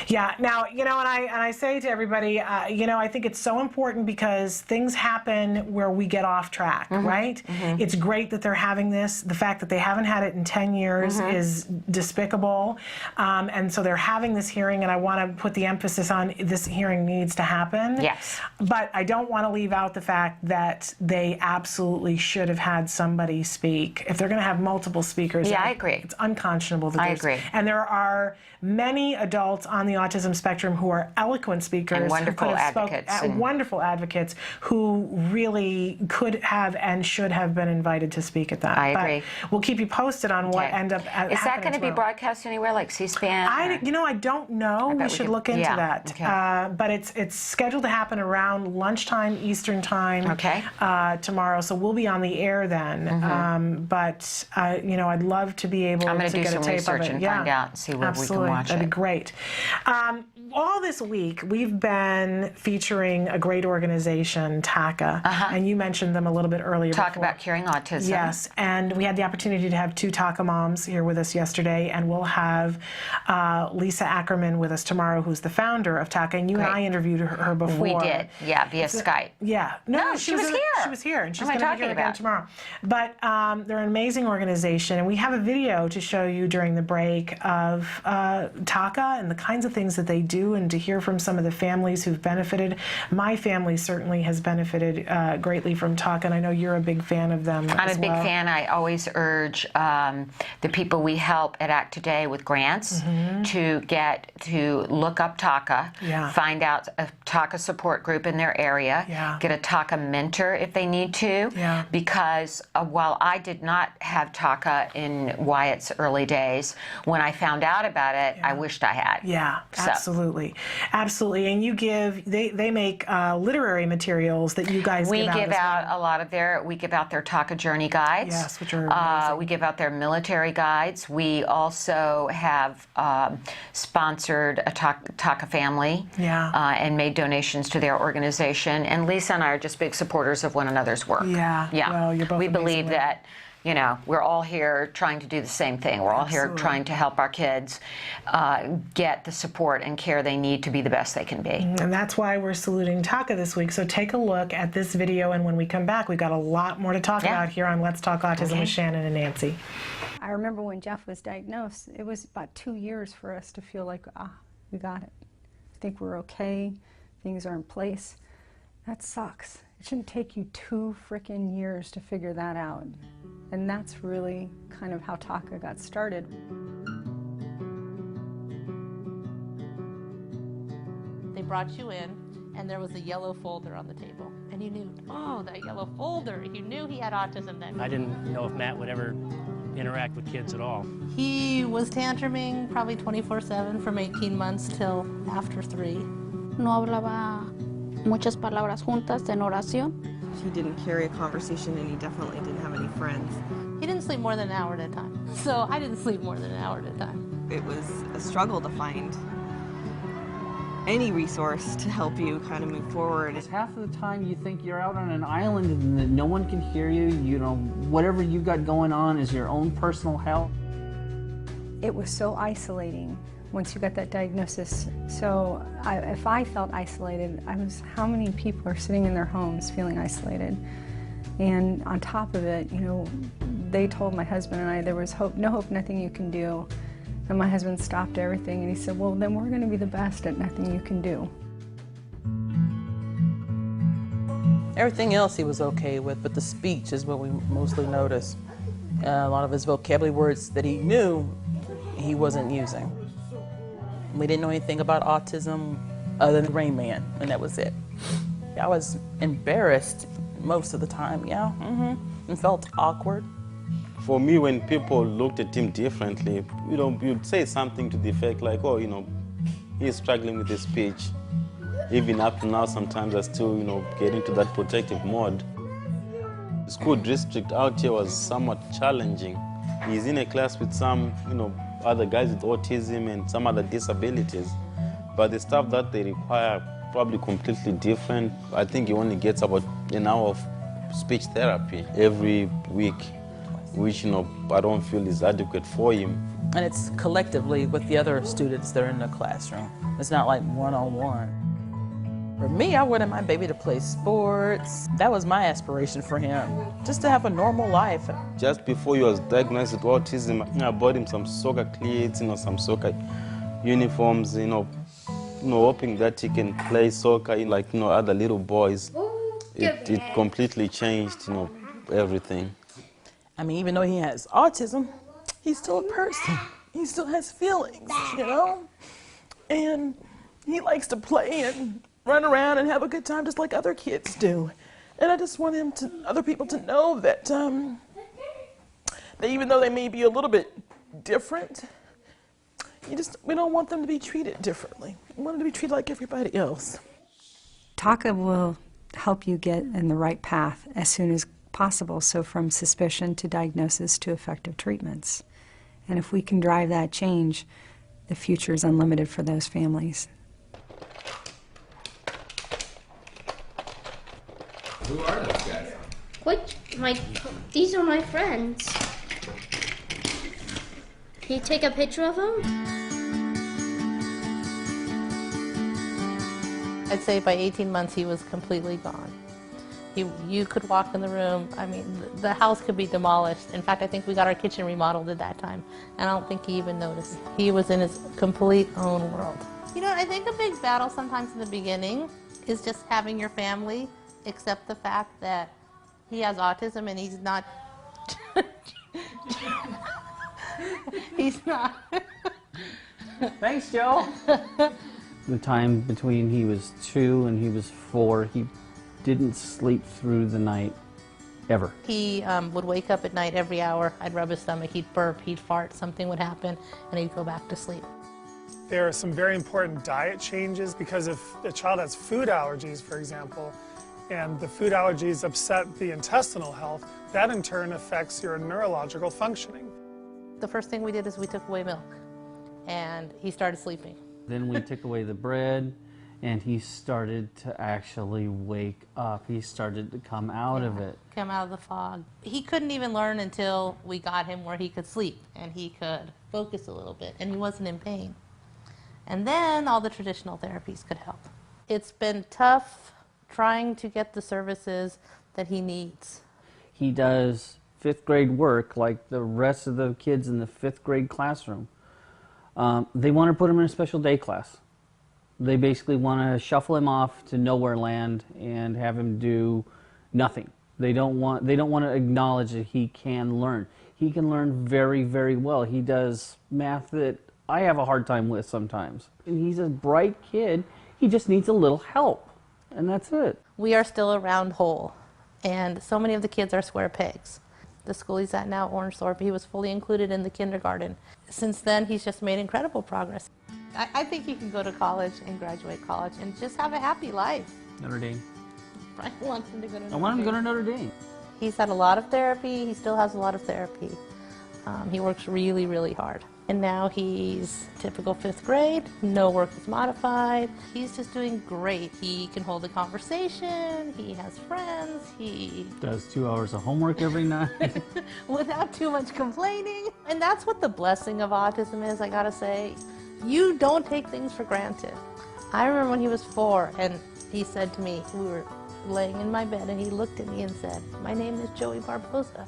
S2: Yeah. Now, and I say to everybody, I think it's so important because things happen where we get off track, right? It's great that they're having this. The fact that they haven't had it in 10 years is despicable. And so they're having this hearing, and I want to put the emphasis on this hearing needs to happen.
S16: Yes.
S2: But I don't want to leave out the fact that they absolutely should have had somebody speak. If they're going to have multiple speakers,
S16: I agree.
S2: It's unconscionable that
S16: I agree.
S2: And there are many adults on the autism spectrum who are eloquent speakers
S16: and wonderful
S2: who could have
S16: advocates,
S2: wonderful advocates who really could have and should have been invited to speak at that.
S16: I agree.
S2: But we'll keep you posted on what end up happening.
S16: Is that going to be broadcast anywhere, like C-SPAN?
S2: I don't know. We should look into that.
S16: Okay.
S2: But it's scheduled to happen around lunchtime Eastern time tomorrow, so we'll be on the air then. But I'd love to be able to get a tape of it.
S16: I'm going to do some research and find out and see where we can watch it.
S2: That'd be great. All this week, we've been featuring a great organization, TACA, and you mentioned them a little bit earlier.
S16: Talk about curing autism.
S2: Yes, and we had the opportunity to have 2 TACA moms here with us yesterday, and we'll have Lisa Ackerman with us tomorrow, who's the founder of TACA, and you and I interviewed her before.
S16: We did, via Skype.
S2: Yeah.
S16: No, she was here.
S2: She was here, and she's
S16: going
S2: to be here again tomorrow. But they're an amazing organization, and we have a video to show you during the break of TACA and the kinds of things that they do, and to hear from some of the families who've benefited. My family certainly has benefited greatly from TACA, and I know you're a big fan of them.
S16: I'm a big fan. I always urge the people we help at Act Today with grants to look up TACA, find out a TACA support group in their area, get a TACA mentor if they need to, because while I did not have TACA in Wyatt's early days, when I found out about it, I wished I had.
S2: Yeah, absolutely. Absolutely. And you they make literary materials that you guys give out.
S16: We give out a lot of we give out their TACA Journey guides.
S2: Yes, which are amazing.
S16: We give out their military guides. We also have sponsored a TACA family and made donations to their organization. And Lisa and I are just big supporters of one another's work.
S2: Yeah.
S16: Well,
S2: you're both
S16: we
S2: amazing
S16: believe that You know, we're all here trying to do the same thing. We're all here trying to help our kids get the support and care they need to be the best they can be.
S2: And that's why we're saluting Taka this week. So take a look at this video, and when we come back, we've got a lot more to talk about here on Let's Talk Autism with Shannon and Nancy.
S7: I remember when Jeff was diagnosed, it was about 2 years for us to feel like, we got it. I think we're okay. Things are in place. That sucks. It shouldn't take you 2 frickin' years to figure that out. And that's really kind of how Taka got started.
S17: They brought you in, and there was a yellow folder on the table. And you knew, oh, that yellow folder. You knew he had autism then.
S18: I didn't know if Matt would ever interact with kids at all.
S17: He was tantruming probably 24/7 from 18 months till after 3.
S19: No hablaba muchas palabras juntas en oración.
S20: He didn't carry a conversation, and he definitely didn't have any friends.
S17: He didn't sleep more than an hour at a time. So I didn't sleep more than an hour at a time.
S20: It was a struggle to find any resource to help you kind of move forward.
S21: Half of the time you think you're out on an island and that no one can hear you. You know, whatever you got going on is your own personal hell.
S7: It was so isolating once you got that diagnosis. So if I felt isolated, how many people are sitting in their homes feeling isolated? And on top of it, you know, they told my husband and I there was hope, no hope, nothing you can do. And my husband stopped everything and he said, well, then we're going to be the best at nothing you can do.
S22: Everything else he was okay with, but the speech is what we mostly noticed. A lot of his vocabulary words that he knew, he wasn't using. We didn't know anything about autism other than Rain Man, and that was it. I was embarrassed most of the time, and felt awkward.
S23: For me, when people looked at him differently, you know, you'd say something to the effect like, oh, you know, he's struggling with his speech. Even up to now, sometimes I still, you know, get into that protective mode. The school district out here was somewhat challenging. He's in a class with some, you know, other guys with autism and some other disabilities, but the stuff that they require probably completely different. I think he only gets about an hour of speech therapy every week, which, you know, I don't feel is adequate for him.
S22: And it's collectively with the other students that are in the classroom. It's not like one-on-one. For me, I wanted my baby to play sports. That was my aspiration for him, just to have a normal life.
S23: Just before he was diagnosed with autism, I bought him some soccer cleats, you know, some soccer uniforms, you know, hoping that he can play soccer like, you know, other little boys. It completely changed, you know, everything.
S22: I mean, even though he has autism, he's still a person. He still has feelings, you know? And he likes to play and run around and have a good time just like other kids do. And I just want other people to know that, that even though they may be a little bit different, we don't want them to be treated differently. We want them to be treated like everybody else.
S7: Taka will help you get in the right path as soon as possible, so from suspicion to diagnosis to effective treatments. And if we can drive that change, the future is unlimited for those families.
S24: Who are those guys?
S5: These are my friends. Can you take a picture of them?
S17: I'd say by 18 months he was completely gone. You could walk in the room, I mean, the house could be demolished. In fact, I think we got our kitchen remodeled at that time, and I don't think he even noticed. He was in his complete own world. You know, I think a big battle sometimes in the beginning is just having your family accept the fact that he has autism and he's not. He's not.
S21: Thanks, Joe. The time between he was 2 and he was 4, he didn't sleep through the night, ever.
S17: He would wake up at night every hour. I'd rub his stomach, he'd burp, he'd fart, something would happen, and he'd go back to sleep.
S25: There are some very important diet changes because if a child has food allergies, for example, and the food allergies upset the intestinal health, that in turn affects your neurological functioning.
S17: The first thing we did is we took away milk, and he started sleeping.
S21: Then we took away the bread, and he started to actually wake up. He started to come out of it.
S17: Come out of the fog. He couldn't even learn until we got him where he could sleep and he could focus a little bit and he wasn't in pain. And then all the traditional therapies could help. It's been tough trying to get the services that he needs.
S21: He does 5th grade work like the rest of the kids in the 5th grade classroom. They want to put him in a special day class. They basically want to shuffle him off to nowhere land and have him do nothing. They don't want to acknowledge that he can learn. He can learn very, very well. He does math that I have a hard time with sometimes. And he's a bright kid. He just needs a little help, and that's it.
S17: We are still a round hole, and so many of the kids are square pegs. The school he's at now, Orangethorpe, he was fully included in the kindergarten. Since then, he's just made incredible progress. I think he can go to college and graduate college and just have a happy life.
S21: Notre Dame.
S17: Brian wants him to go to Notre Dame.
S21: I want him to go to Notre Dame.
S17: He's had a lot of therapy. He still has a lot of therapy. He works really, really hard. And now he's typical 5th grade. No work is modified. He's just doing great. He can hold a conversation. He has friends. He
S21: Does 2 hours of homework every night.
S17: without too much complaining. And that's what the blessing of autism is, I gotta say. You don't take things for granted. I remember when he was 4 and he said to me, we were laying in my bed and he looked at me and said, "My name is Joey Barbosa."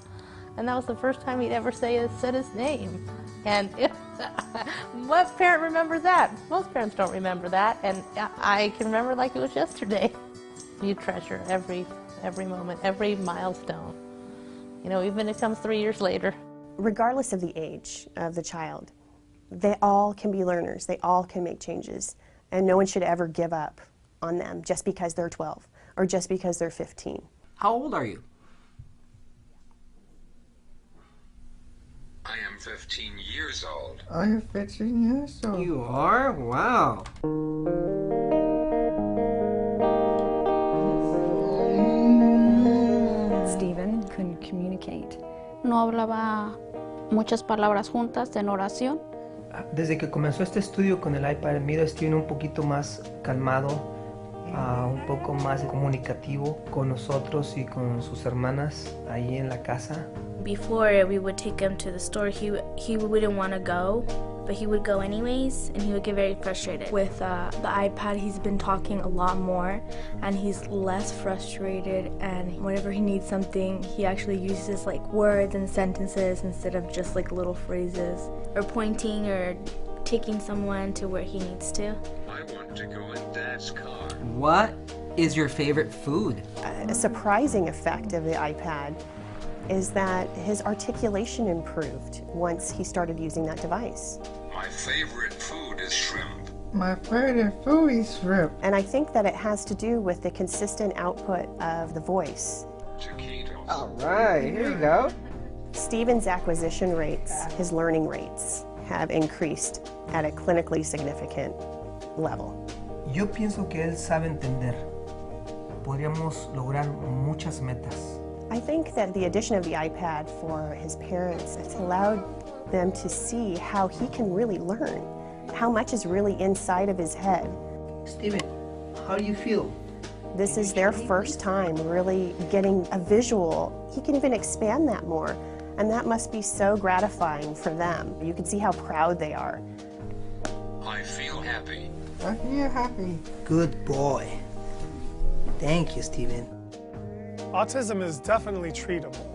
S17: And that was the first time he'd ever said his name. And what parent remembers that? Most parents don't remember that, and I can remember like it was yesterday. You treasure every moment, every milestone. You know, even if it comes 3 years later.
S1: Regardless of the age of the child, they all can be learners. They all can make changes, and no one should ever give up on them just because they're 12 or just because they're 15.
S3: How old are you?
S4: I am 15 years old.
S3: I am 15 years old. You are? Wow.
S7: Steven couldn't communicate.
S19: No hablaba muchas palabras juntas en oración.
S6: Desde que comenzó este estudio con el iPad, miro a Steven un poquito más calmado, un poco más comunicativo con nosotros y con sus hermanas ahí en la casa.
S8: Before we would take him to the store, he wouldn't want to go, but he would go anyways, and he would get very frustrated. With the iPad, he's been talking a lot more, and he's less frustrated, and whenever he needs something, he actually uses like words and sentences instead of just like little phrases, or pointing or taking someone to where he needs to.
S4: I want to go in Dad's car.
S3: What is your favorite food?
S1: A surprising effect of the iPad is that his articulation improved once he started using that device.
S4: My favorite food is shrimp.
S6: My favorite food is shrimp.
S1: And I think that it has to do with the consistent output of the voice.
S4: Taquitos.
S3: All right, here you go.
S1: Steven's acquisition rates, his learning rates, have increased at a clinically significant level.
S6: Yo pienso que él sabe entender. Podríamos lograr muchas metas.
S1: I think that the addition of the iPad for his parents has allowed them to see how he can really learn, how much is really inside of his head.
S6: Steven, how do you feel?
S1: This is their first time really getting a visual. He can even expand that more, and that must be so gratifying for them. You can see how proud they are.
S4: I feel happy.
S6: I feel happy. Good boy. Thank you, Steven.
S25: Autism is definitely treatable.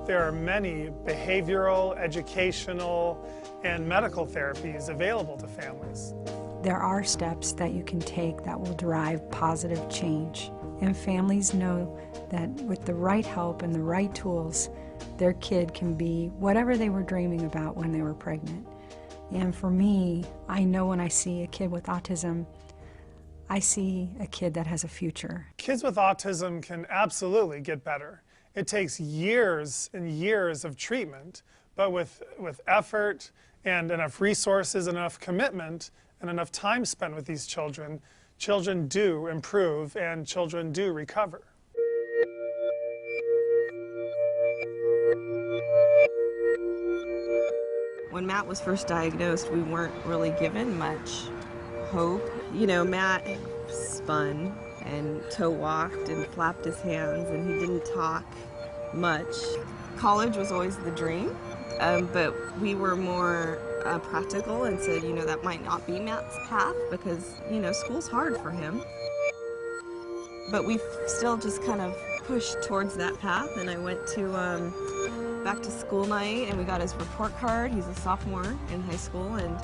S25: There are many behavioral, educational, and medical therapies available to families.
S7: There are steps that you can take that will drive positive change. And families know that with the right help and the right tools, their kid can be whatever they were dreaming about when they were pregnant. And for me, I know when I see a kid with autism, I see a kid that has a future.
S25: Kids with autism can absolutely get better. It takes years and years of treatment, but with effort and enough resources, enough commitment, and enough time spent with these children, children do improve and children do recover.
S20: When Matt was first diagnosed, we weren't really given much hope. You know, Matt spun and toe walked and flapped his hands, and he didn't talk much. College was always the dream, but we were more practical and said, you know, that might not be Matt's path because, you know, school's hard for him. But we still just kind of pushed towards that path, and I went to back to school night, and we got his report card. He's a sophomore in high school, and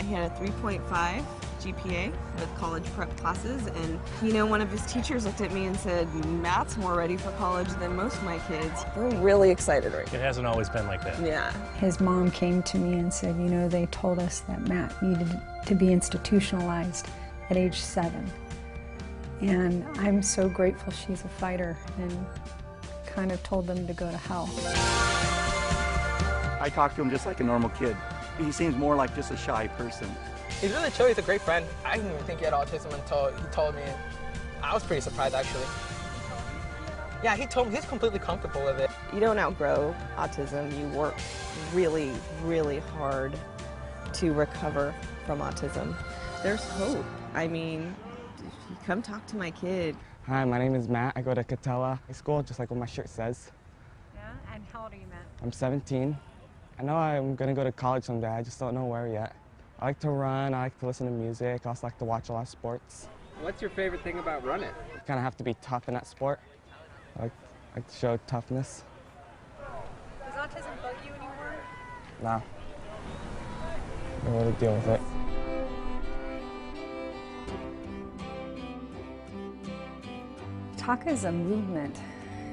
S20: he had a 3.5 GPA with college prep classes, and you know, one of his teachers looked at me and said, Matt's more ready for college than most of my kids. We're really excited right now.
S18: It hasn't always been like that.
S20: Yeah.
S7: His mom came to me and said, you know, they told us that Matt needed to be institutionalized at age 7. And I'm so grateful she's a fighter and kind of told them to go to hell.
S9: I talk to him just like a normal kid. He seems more like just a shy person.
S11: He's really chill, he's a great friend. I didn't even think he had autism until he told me. I was pretty surprised, actually. Yeah, he told me he's completely comfortable with it.
S20: You don't outgrow autism. You work really, really hard to recover from autism. There's hope. I mean, come talk to my kid.
S12: Hi, my name is Matt. I go to Catella High School, just like what my shirt says.
S7: Yeah, and how old are you, Matt?
S12: I'm 17. I know I'm gonna go to college someday, I just don't know where yet. I like to run, I like to listen to music, I also like to watch a lot of sports.
S3: What's your favorite thing about running?
S12: You kind of have to be tough in that sport. I like to show toughness.
S7: Does autism bug you anymore?
S12: Nah. I don't really deal with it.
S7: Talk is a movement.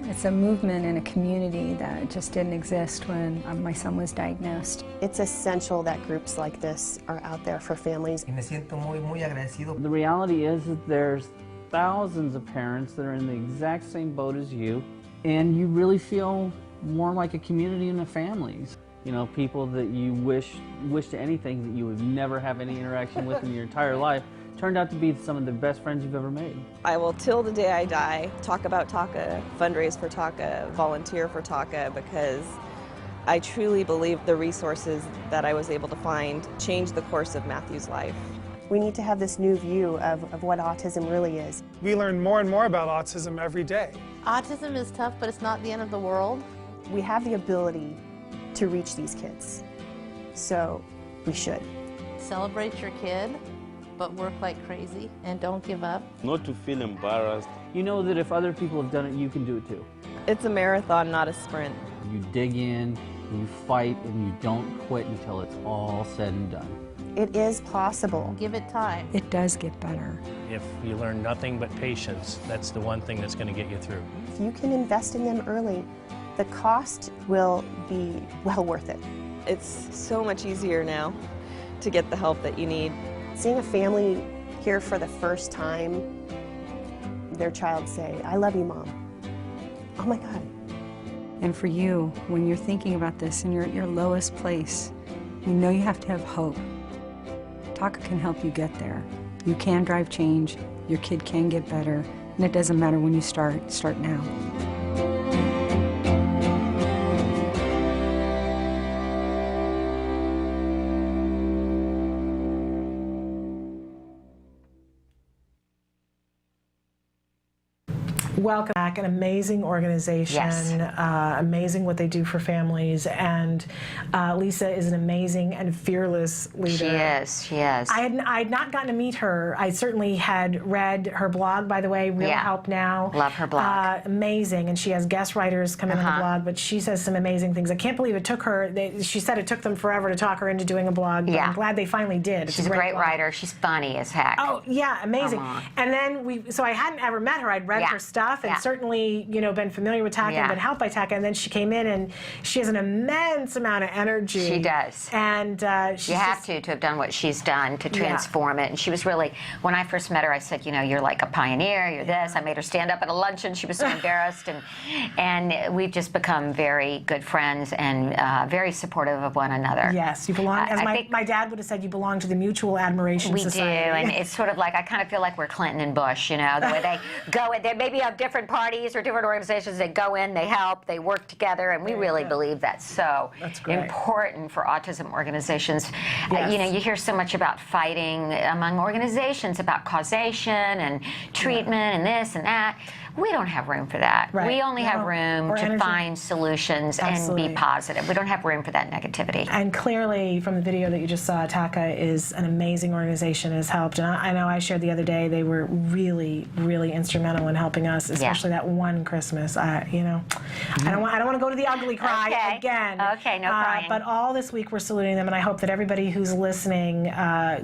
S7: It's a movement in a community that just didn't exist when my son was diagnosed.
S1: It's essential that groups like this are out there for families.
S6: Y me siento muy agradecido.
S21: The reality is that there's thousands of parents that are in the exact same boat as you, and you really feel more like a community and a family. You know, people that you wish to anything that you would never have any interaction with in your entire life turned out to be some of the best friends you've ever made.
S20: I will, till the day I die, talk about TACA, fundraise for TACA, volunteer for TACA, because I truly believe the resources that I was able to find changed the course of Matthew's life.
S1: We need to have this new view of what autism really is.
S25: We learn more and more about autism every day.
S17: Autism is tough, but it's not the end of the world.
S1: We have the ability to reach these kids, so we should.
S17: Celebrate your kid, but work like crazy and don't give up.
S23: Not to feel embarrassed.
S21: You know that if other people have done it, you can do it too.
S20: It's a marathon, not a sprint.
S21: You dig in, you fight, and you don't quit until it's all said and done.
S1: It is possible.
S17: Give it time.
S7: It does get better.
S18: If you learn nothing but patience, that's the one thing that's going to get you through.
S1: If you can invest in them early, the cost will be well worth it.
S20: It's so much easier now to get the help that you need.
S1: Seeing a family hear for the first time their child say, "I love you, Mom." Oh my God.
S7: And for you, when you're thinking about this and you're at your lowest place, you know you have to have hope. TACA can help you get there. You can drive change, your kid can get better, and it doesn't matter when you start now.
S2: Welcome back, an amazing organization,
S16: Yes.
S2: Amazing what they do for families, and Lisa is an amazing and fearless leader.
S16: She is, she is.
S2: I had not gotten to meet her. I certainly had read her blog, by the way, Real
S16: Yeah.
S2: Help Now.
S16: Love her blog.
S2: Amazing, and she has guest writers come in on the blog, but she says some amazing things. I can't believe it took her, she said it took them forever to talk her into doing a blog, but
S16: Yeah.
S2: I'm glad they finally did. It's
S16: She's a great
S2: blog.
S16: writer. She's funny as heck.
S2: Oh, yeah, amazing.
S16: Come on.
S2: And then so I hadn't ever met her. I'd read
S16: Yeah.
S2: her stuff and
S16: Yeah.
S2: certainly, been familiar with TACA
S16: Yeah.
S2: and been helped by TACA. And then she came in and she has an immense amount of energy.
S16: She does.
S2: And
S16: you have to have done what she's done to transform it. And she was really, when I first met her, I said, you're like a pioneer, you're this. I made her stand up at a luncheon. She was so embarrassed. And we've just become very good friends and very supportive of one another.
S2: Yes, you belong, as my dad would have said, you belong to the Mutual Admiration Society.
S16: We do, and it's sort of like, I kind of feel like we're Clinton and Bush, the way they go, they maybe have different parties, parties or different organizations, they go in, they help, they work together, and we really believe that's so important for autism organizations.
S2: Yes.
S16: You know, you hear so much about fighting among organizations about causation and treatment and this and that. We don't have room for that.
S2: Right.
S16: We only have room
S2: Or
S16: to
S2: energy.
S16: find solutions and be positive. We don't have room for that negativity.
S2: And clearly, from the video that you just saw, TACA is an amazing organization, has helped. And I know I shared the other day, they were really, really instrumental in helping us, especially that one Christmas. You know, I don't want to go to the ugly cry again.
S16: Okay, no crying.
S2: But all this week we're saluting them, and I hope that everybody who's listening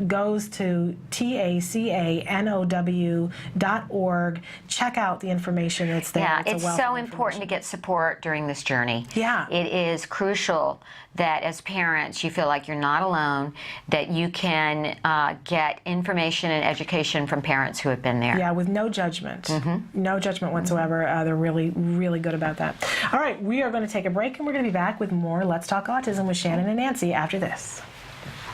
S2: goes to TACANOW.org. Check out the information that's there.
S16: Yeah,
S2: a
S16: it's
S2: wealth
S16: so
S2: of
S16: important to get support during this journey.
S2: Yeah.
S16: It is crucial that as parents you feel like you're not alone, that you can get information and education from parents who have been there.
S2: Yeah, with no judgment. No judgment whatsoever. They're really, really good about that. All right, we are going to take a break, and we're going to be back with more Let's Talk Autism with Shannon and Nancy after this.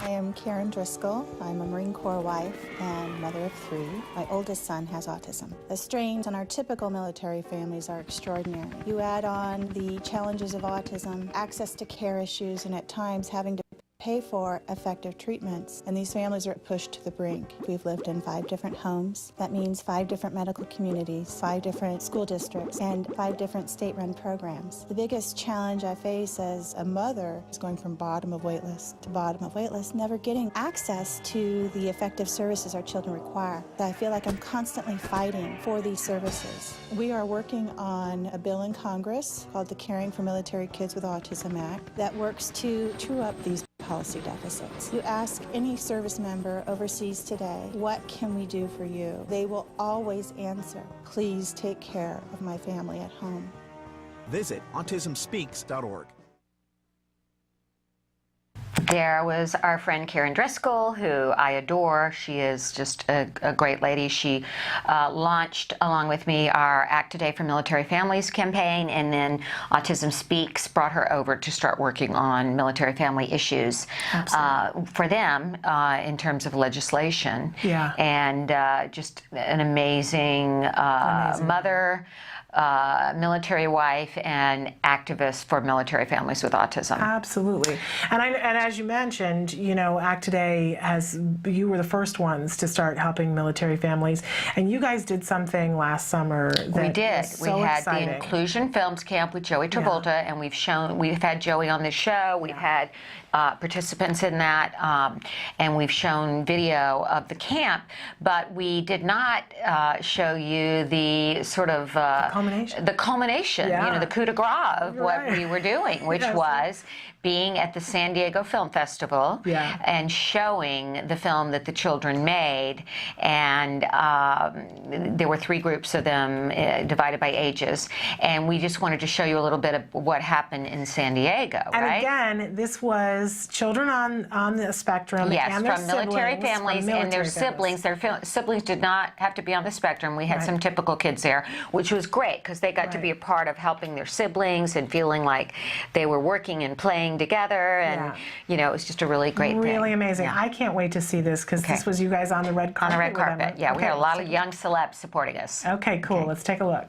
S10: I am Karen Driscoll. I'm a Marine Corps wife and mother of 3. My oldest son has autism. The strains on our typical military families are extraordinary. You add on the challenges of autism, access to care issues, and at times having to pay for effective treatments, and these families are pushed to the brink. We've lived in 5 different homes. That means 5 different medical communities, 5 different school districts, and 5 different state-run programs. The biggest challenge I face as a mother is going from bottom of wait list to bottom of wait list, never getting access to the effective services our children require. I feel like I'm constantly fighting for these services. We are working on a bill in Congress called the Caring for Military Kids with Autism Act that works to true up these policy deficits. You ask any service member overseas today, what can we do for you? They will always answer, please take care of my family at home.
S13: Visit autismspeaks.org.
S16: There was our friend Karen Driscoll, who I adore. She is just a great lady. She launched, along with me, our Act Today for Military Families campaign, and then Autism Speaks brought her over to start working on military family issues for them in terms of legislation.
S2: Yeah.
S16: And just an amazing mother, military wife, and activist for military families with autism.
S2: Absolutely. And as you mentioned, you know, Act Today you were the first ones to start helping military families, and you guys did something last summer that
S16: we did.
S2: Was so
S16: we had
S2: exciting.
S16: the Inclusion Films Camp with Joey Travolta, and we've had Joey on the show. We've had participants in that, and we've shown video of the camp, but we did not show you the sort of the culmination, you know, the coup de grace of what we were doing, which was being at the San Diego Film Festival and showing the film that the children made, and there were 3 groups of them divided by ages, and we just wanted to show you a little bit of what happened in San Diego.
S2: And
S16: right?
S2: again, this was children on the spectrum, and their
S16: from military families and their siblings. Their siblings did not have to be on the spectrum. We had some typical kids there, which was great because they got to be a part of helping their siblings and feeling like they were working and playing together, and you know, it was just a really great thing.
S2: Really amazing. I can't wait to see this because this was you guys on the red carpet.
S16: On the red carpet, yeah. We had a lot of young celebs supporting us.
S2: Okay, cool. Let's take a look.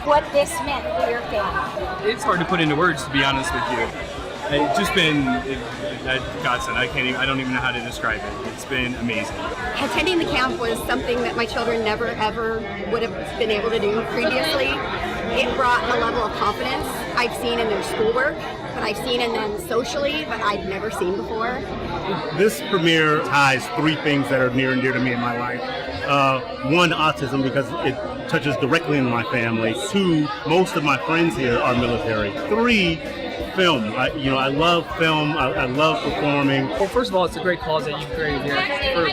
S14: What this meant for your family.
S15: It's hard to put into words, to be honest with you. It's just been a godsend. I don't even know how to describe it. It's been amazing.
S22: Attending the camp was something that my children never ever would have been able to do previously. It brought a level of confidence I've seen in their schoolwork, but I've seen in them socially, but I'd never seen before.
S26: This premiere ties 3 things that are near and dear to me in my life. 1, autism, because it touches directly in my family. 2, most of my friends here are military. 3, film. I love film. I love performing.
S27: Well, first of all, it's a great cause that you've created here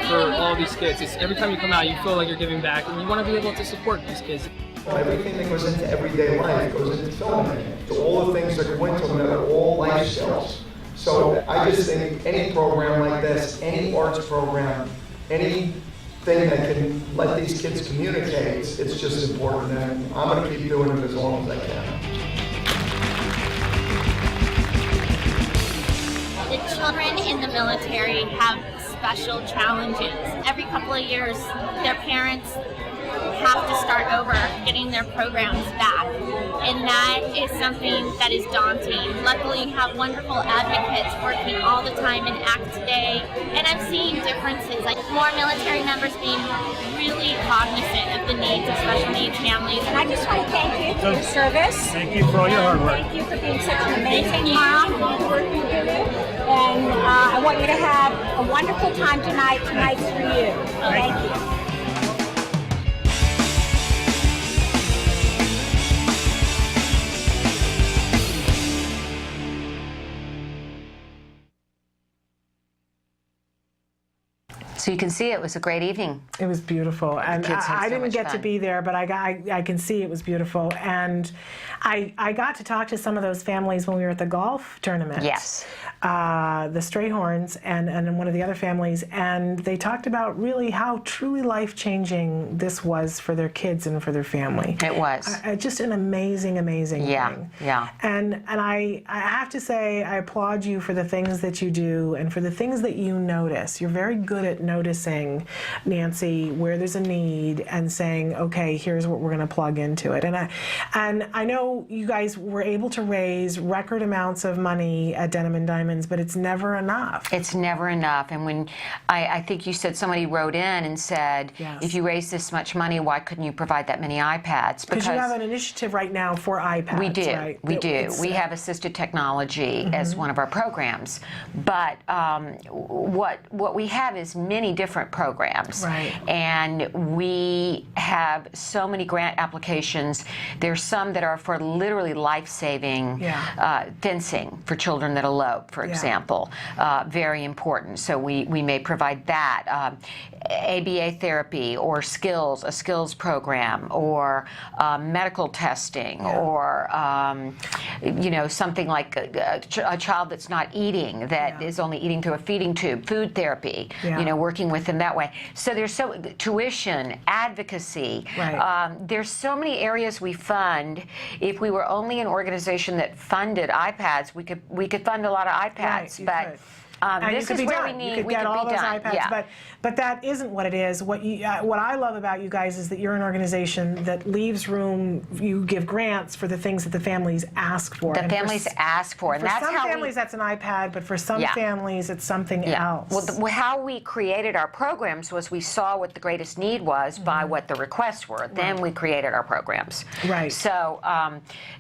S27: for all these kids. Every time you come out, you feel like you're giving back, and you want to be able to support these kids.
S28: Everything that goes into everyday life goes into filming. So all the things that go into them are all life skills.
S4: So I just think any program like this, any arts program, anything that can let these kids communicate, it's just important, and I'm going to keep doing it as long as I can.
S5: The children in the military have special challenges. Every couple of years, their parents have to start over getting their programs back, and that is something that is daunting. Luckily, we have wonderful advocates working all the time in ACT today, and I'm seeing differences, like more military members being really cognizant of the needs of special needs families.
S14: And I just want to thank you for your service.
S15: Thank you for all your hard work.
S14: Thank you for being such an amazing mom and all the work you do. And I want you to have a wonderful time tonight. Tonight's for you. Thank you.
S16: So you can see it was a great evening.
S2: It was beautiful, and I didn't get to be there, but I can see it was beautiful, and I got to talk to some of those families when we were at the golf tournament.
S16: Yes.
S2: The Strayhorns and one of the other families, and they talked about really how truly life-changing this was for their kids and for their family.
S16: It was.
S2: Just an amazing thing.
S16: Yeah.
S2: And I have to say, I applaud you for the things that you do and for the things that you notice. You're very good at noticing, Nancy, where there's a need and saying, okay, here's what we're going to plug into it. And I know you guys were able to raise record amounts of money at Denim and Diamonds, but it's never enough.
S16: It's never enough. And when I think you said somebody wrote in and said,
S2: yes,
S16: if you raise this much money, why couldn't you provide that many iPads?
S2: Because you have an initiative right now for iPads.
S16: We do.
S2: Right?
S16: We do. We have assisted technology as one of our programs. But what we have is many different programs.
S2: Right.
S16: And we have so many grant applications. There's some that are for literally life-saving fencing for children that elope, for example. Very important. So we may provide that. ABA therapy or a skills program, or medical testing, or something like a child that's not eating, that is only eating through a feeding tube, food therapy, working with them that way. So there's tuition, advocacy.
S2: Right.
S16: There's so many areas we fund. If we were only an organization that funded iPads, we could fund a lot of iPads,
S2: right,
S16: but this is where we need.
S2: You could get all those iPads, but that isn't what it is. What I love about you guys is that you're an organization that leaves room. You give grants for the things that the families ask for.
S16: The families ask for, and that's
S2: how. For some
S16: how
S2: families, that's an iPad, but for some families, it's something else.
S16: Well, how we created our programs was we saw what the greatest need was by what the requests were. Then we created our programs.
S2: Right.
S16: So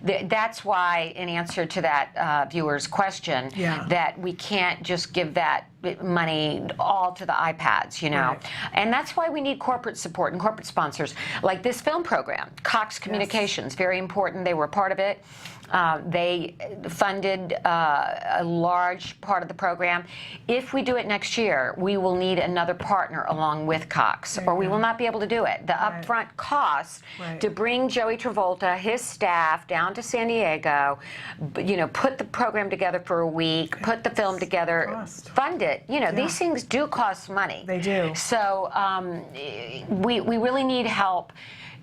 S16: that's why, in answer to that viewer's question, that we can't just give that money all to the iPads,
S2: Right.
S16: And that's why we need corporate support and corporate sponsors, like this film program. Cox Communications, very important. They were a part of it. They funded a large part of the program. If we do it next year, we will need another partner along with Cox, or we will not be able to do it. The upfront cost to bring Joey Travolta, his staff, down to San Diego, put the program together for a week, put the film together, fund it. These things do cost money.
S2: They do.
S16: So we really need help.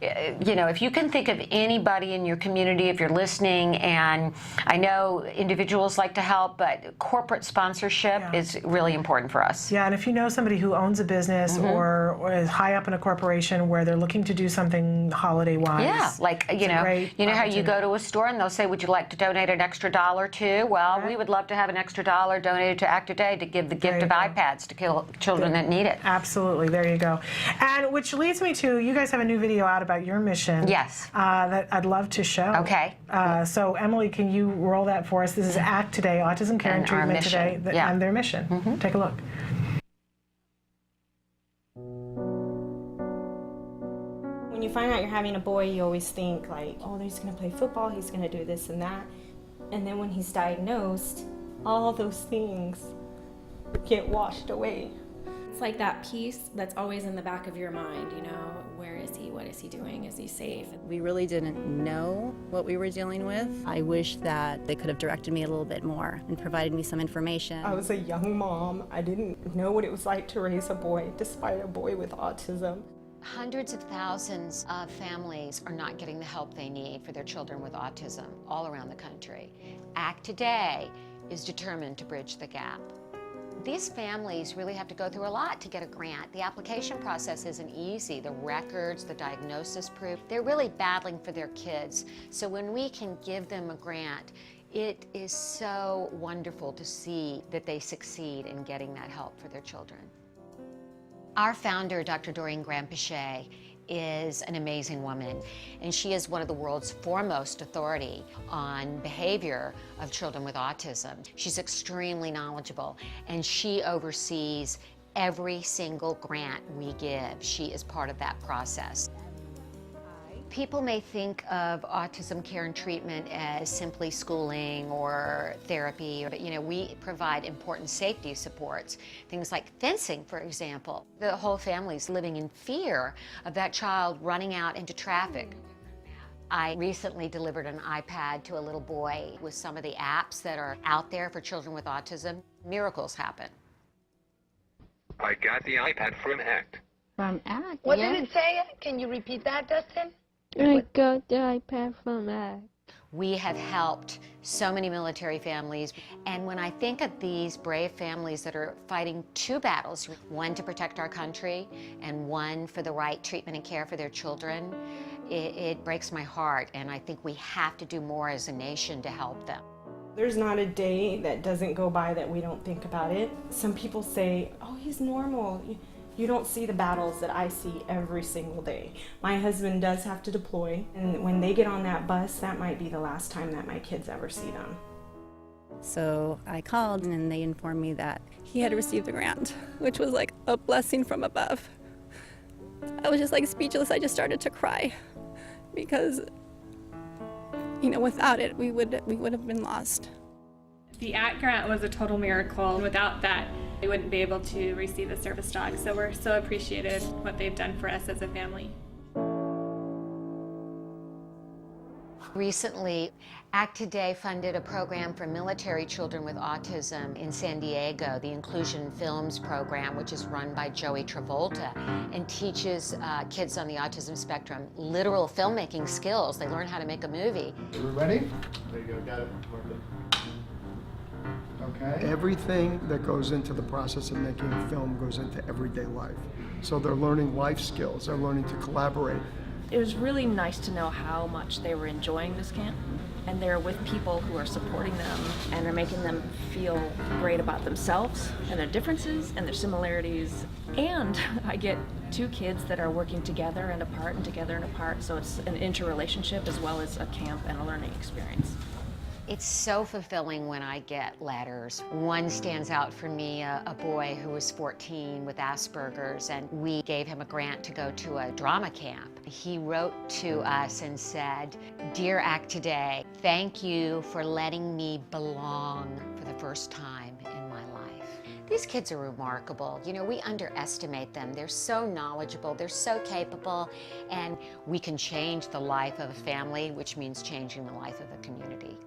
S16: If you can think of anybody in your community, if you're listening, and I know individuals like to help, but corporate sponsorship is really important for us.
S2: Yeah, and if you know somebody who owns a business or is high up in a corporation where they're looking to do something holiday-wise.
S16: Yeah, like, you know how you go to a store and they'll say, would you like to donate an extra $1 too? Well, we would love to have an extra $1 donated to ACT Today to give the gift of iPads to children that need it.
S2: Absolutely, there you go. And which leads me to, you guys have a new video out about your mission.
S16: Yes.
S2: That I'd love to show.
S16: Okay.
S2: So Emily, can you roll that for us? This is ACT Today, Autism Care and Treatment Today, and their mission. Take a look.
S8: When you find out you're having a boy, you always think like, oh, he's going to play football, he's going to do this and that. And then when he's diagnosed, all those things get washed away.
S9: It's like that piece that's always in the back of your mind, where is he, what
S3: what is he doing? Is he safe?
S6: We really didn't know what we were dealing with. I wish that they could have directed me a little bit more and provided me some information.
S8: I was a young mom. I didn't know what it was like to raise a boy, despite a boy with autism.
S16: Hundreds of thousands of families are not getting the help they need for their children with autism all around the country. ACT Today is determined to bridge the gap. These families really have to go through a lot to get a grant. The application process isn't easy. The records, the diagnosis proof, they're really battling for their kids. So when we can give them a grant, it is so wonderful to see that they succeed in getting that help for their children. Our founder, Dr. Doreen Granpeesheh, is an amazing woman, and she is one of the world's foremost authority on behavior of children with autism. She's extremely knowledgeable, and she oversees every single grant we give. She is part of that process. People may think of autism care and treatment as simply schooling or therapy, but we provide important safety supports, things like fencing, for example. The whole family's living in fear of that child running out into traffic. I recently delivered an iPad to a little boy with some of the apps that are out there for children with autism. Miracles happen.
S9: I got the iPad from ACT.
S11: From ACT?
S9: What
S11: did
S9: it
S11: say? Can you repeat that, Dustin?
S9: I
S11: got the iPad from ACT.
S16: We have helped so many military families, and when I think of these brave families that are fighting two battles, one to protect our country and one for the right treatment and care for their children, it breaks my heart, and I think we have to do more as a nation to help them.
S8: There's not a day that doesn't go by that we don't think about it. Some people say, oh, he's normal. You don't see the battles that I see every single day. My husband does have to deploy, and when they get on that bus, that might be the last time that my kids ever see them.
S6: So I called, and they informed me that he had received the grant, which was like a blessing from above. I was just like speechless. I just started to cry because, without it, we would have been lost.
S12: The ACT grant was a total miracle. Without that, we wouldn't be able to receive the service dog, so we're so appreciative what they've done for us as a family.
S16: Recently, ACT Today funded a program for military children with autism in San Diego, the Inclusion Films program, which is run by Joey Travolta and teaches kids on the autism spectrum literal filmmaking skills. They learn how to make a movie.
S4: Are we ready?
S9: There you go, got it.
S4: Okay. Everything that goes into the process of making a film goes into everyday life. So they're learning life skills, they're learning to collaborate.
S19: It was really nice to know how much they were enjoying this camp, and they're with people who are supporting them and are making them feel great about themselves and their differences and their similarities. And I get two kids that are working together and apart and together and apart, so it's an interrelationship as well as a camp and a learning experience.
S16: It's so fulfilling when I get letters. One stands out for me, a boy who was 14 with Asperger's, and we gave him a grant to go to a drama camp. He wrote to us and said, "Dear ACT Today, thank you for letting me belong for the first time in my life." These kids are remarkable. We underestimate them. They're so knowledgeable, they're so capable, and we can change the life of a family, which means changing the life of a community.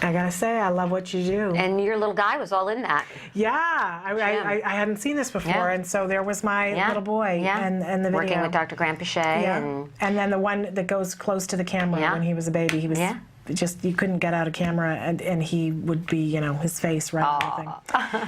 S2: I gotta say, I love what you do.
S16: And your little guy was all in that.
S2: Yeah, I hadn't seen this before,
S16: Yeah.
S2: and so there was my little boy and the video.
S16: Working with Dr. Granpeesheh.
S2: And then the one that goes close to the camera when he was a baby, he was just, you couldn't get out of camera, and he would be, his face right everything.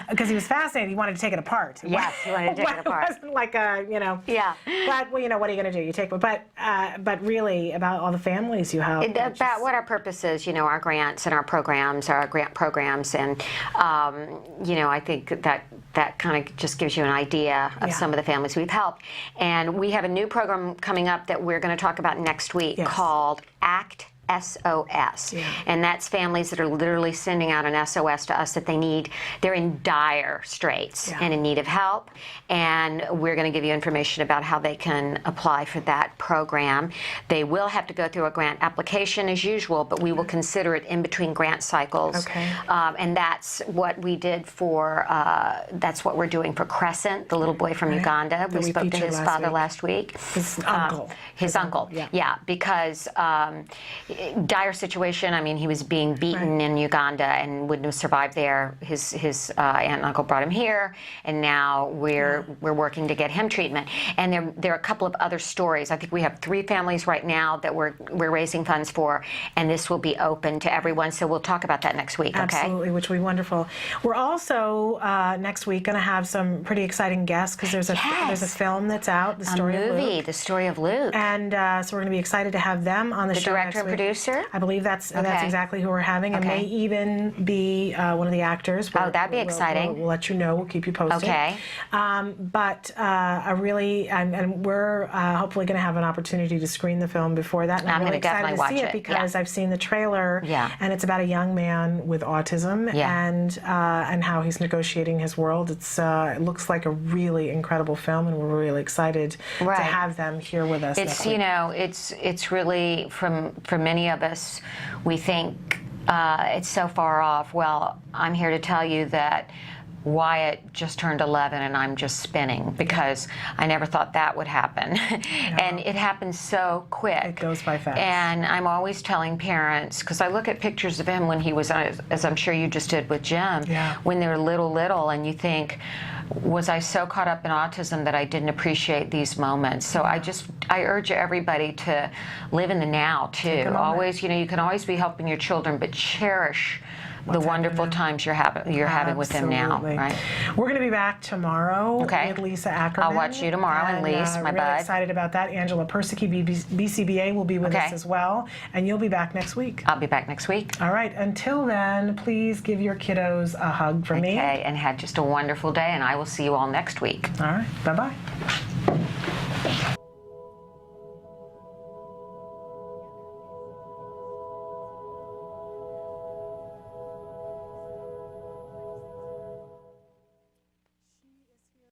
S2: Because he was fascinated, he wanted to take it apart.
S16: Yes, he wanted to take it apart.
S2: It wasn't like a,
S16: Yeah.
S2: But, what are you going to do? You take it. But really, about all the families you help.
S16: About what our purpose is, our grants and our programs, our grant programs, and, I think that kind of just gives you an idea of some of the families we've helped. And we have a new program coming up that we're going to talk about next week called ACT
S3: SOS. And that's families that are literally sending out an SOS to us that they're in dire straits and in need of help. And we're going to give you information about how they can apply for that program. They will have to go through a grant application as usual, but we will consider it in between grant cycles. And that's what we did for, that's what we're doing for Crescent, the little boy from Uganda. We spoke to his father last week.
S2: His uncle.
S3: His uncle, because dire situation. I mean, he was being beaten in Uganda and wouldn't have survived there. His aunt and uncle brought him here, and now we're working to get him treatment. And there are a couple of other stories. I think we have 3 families right now that we're raising funds for, and this will be open to everyone. So we'll talk about that next week.
S2: Absolutely, which will be wonderful. We're also next week going to have some pretty exciting guests because there's a film that's out, The Story of Luke.
S3: The Story of Luke.
S2: And so we're going to be excited to have them on the show.
S3: The director and producer?
S2: I believe that's exactly who we're having. It may even be one of the actors.
S3: That'd be exciting.
S2: We'll let you know. We'll keep you posted.
S3: Okay.
S2: But and we're hopefully going to have an opportunity to screen the film before that. And I'm really excited to see it because I've seen the trailer, and it's about a young man with autism and how he's negotiating his world. It looks like a really incredible film, and we're really excited to have them here with us.
S3: It's it's really for many of us, we think it's so far off. Well, I'm here to tell you that Wyatt just turned 11 and I'm just spinning because I never thought that would happen. And it happens so quick.
S2: It goes by fast.
S3: And I'm always telling parents, because I look at pictures of him when he was, as I'm sure you just did with Jim, when they were little, and you think, was I so caught up in autism that I didn't appreciate these moments? So I urge everybody to live in the now too. Always, you can always be helping your children, but cherish the wonderful times you're having with them now, right?
S2: We're going to be back tomorrow with Lisa Ackerman.
S3: I'll watch you tomorrow, and Lisa, my bud.
S2: Really excited about that. Angela Persicki, BCBA, will be with us as well, and you'll be back next week.
S3: I'll be back next week.
S2: All right. Until then, please give your kiddos a hug from me.
S3: Okay, and have just a wonderful day, and I will see you all next week.
S2: All right. Bye-bye.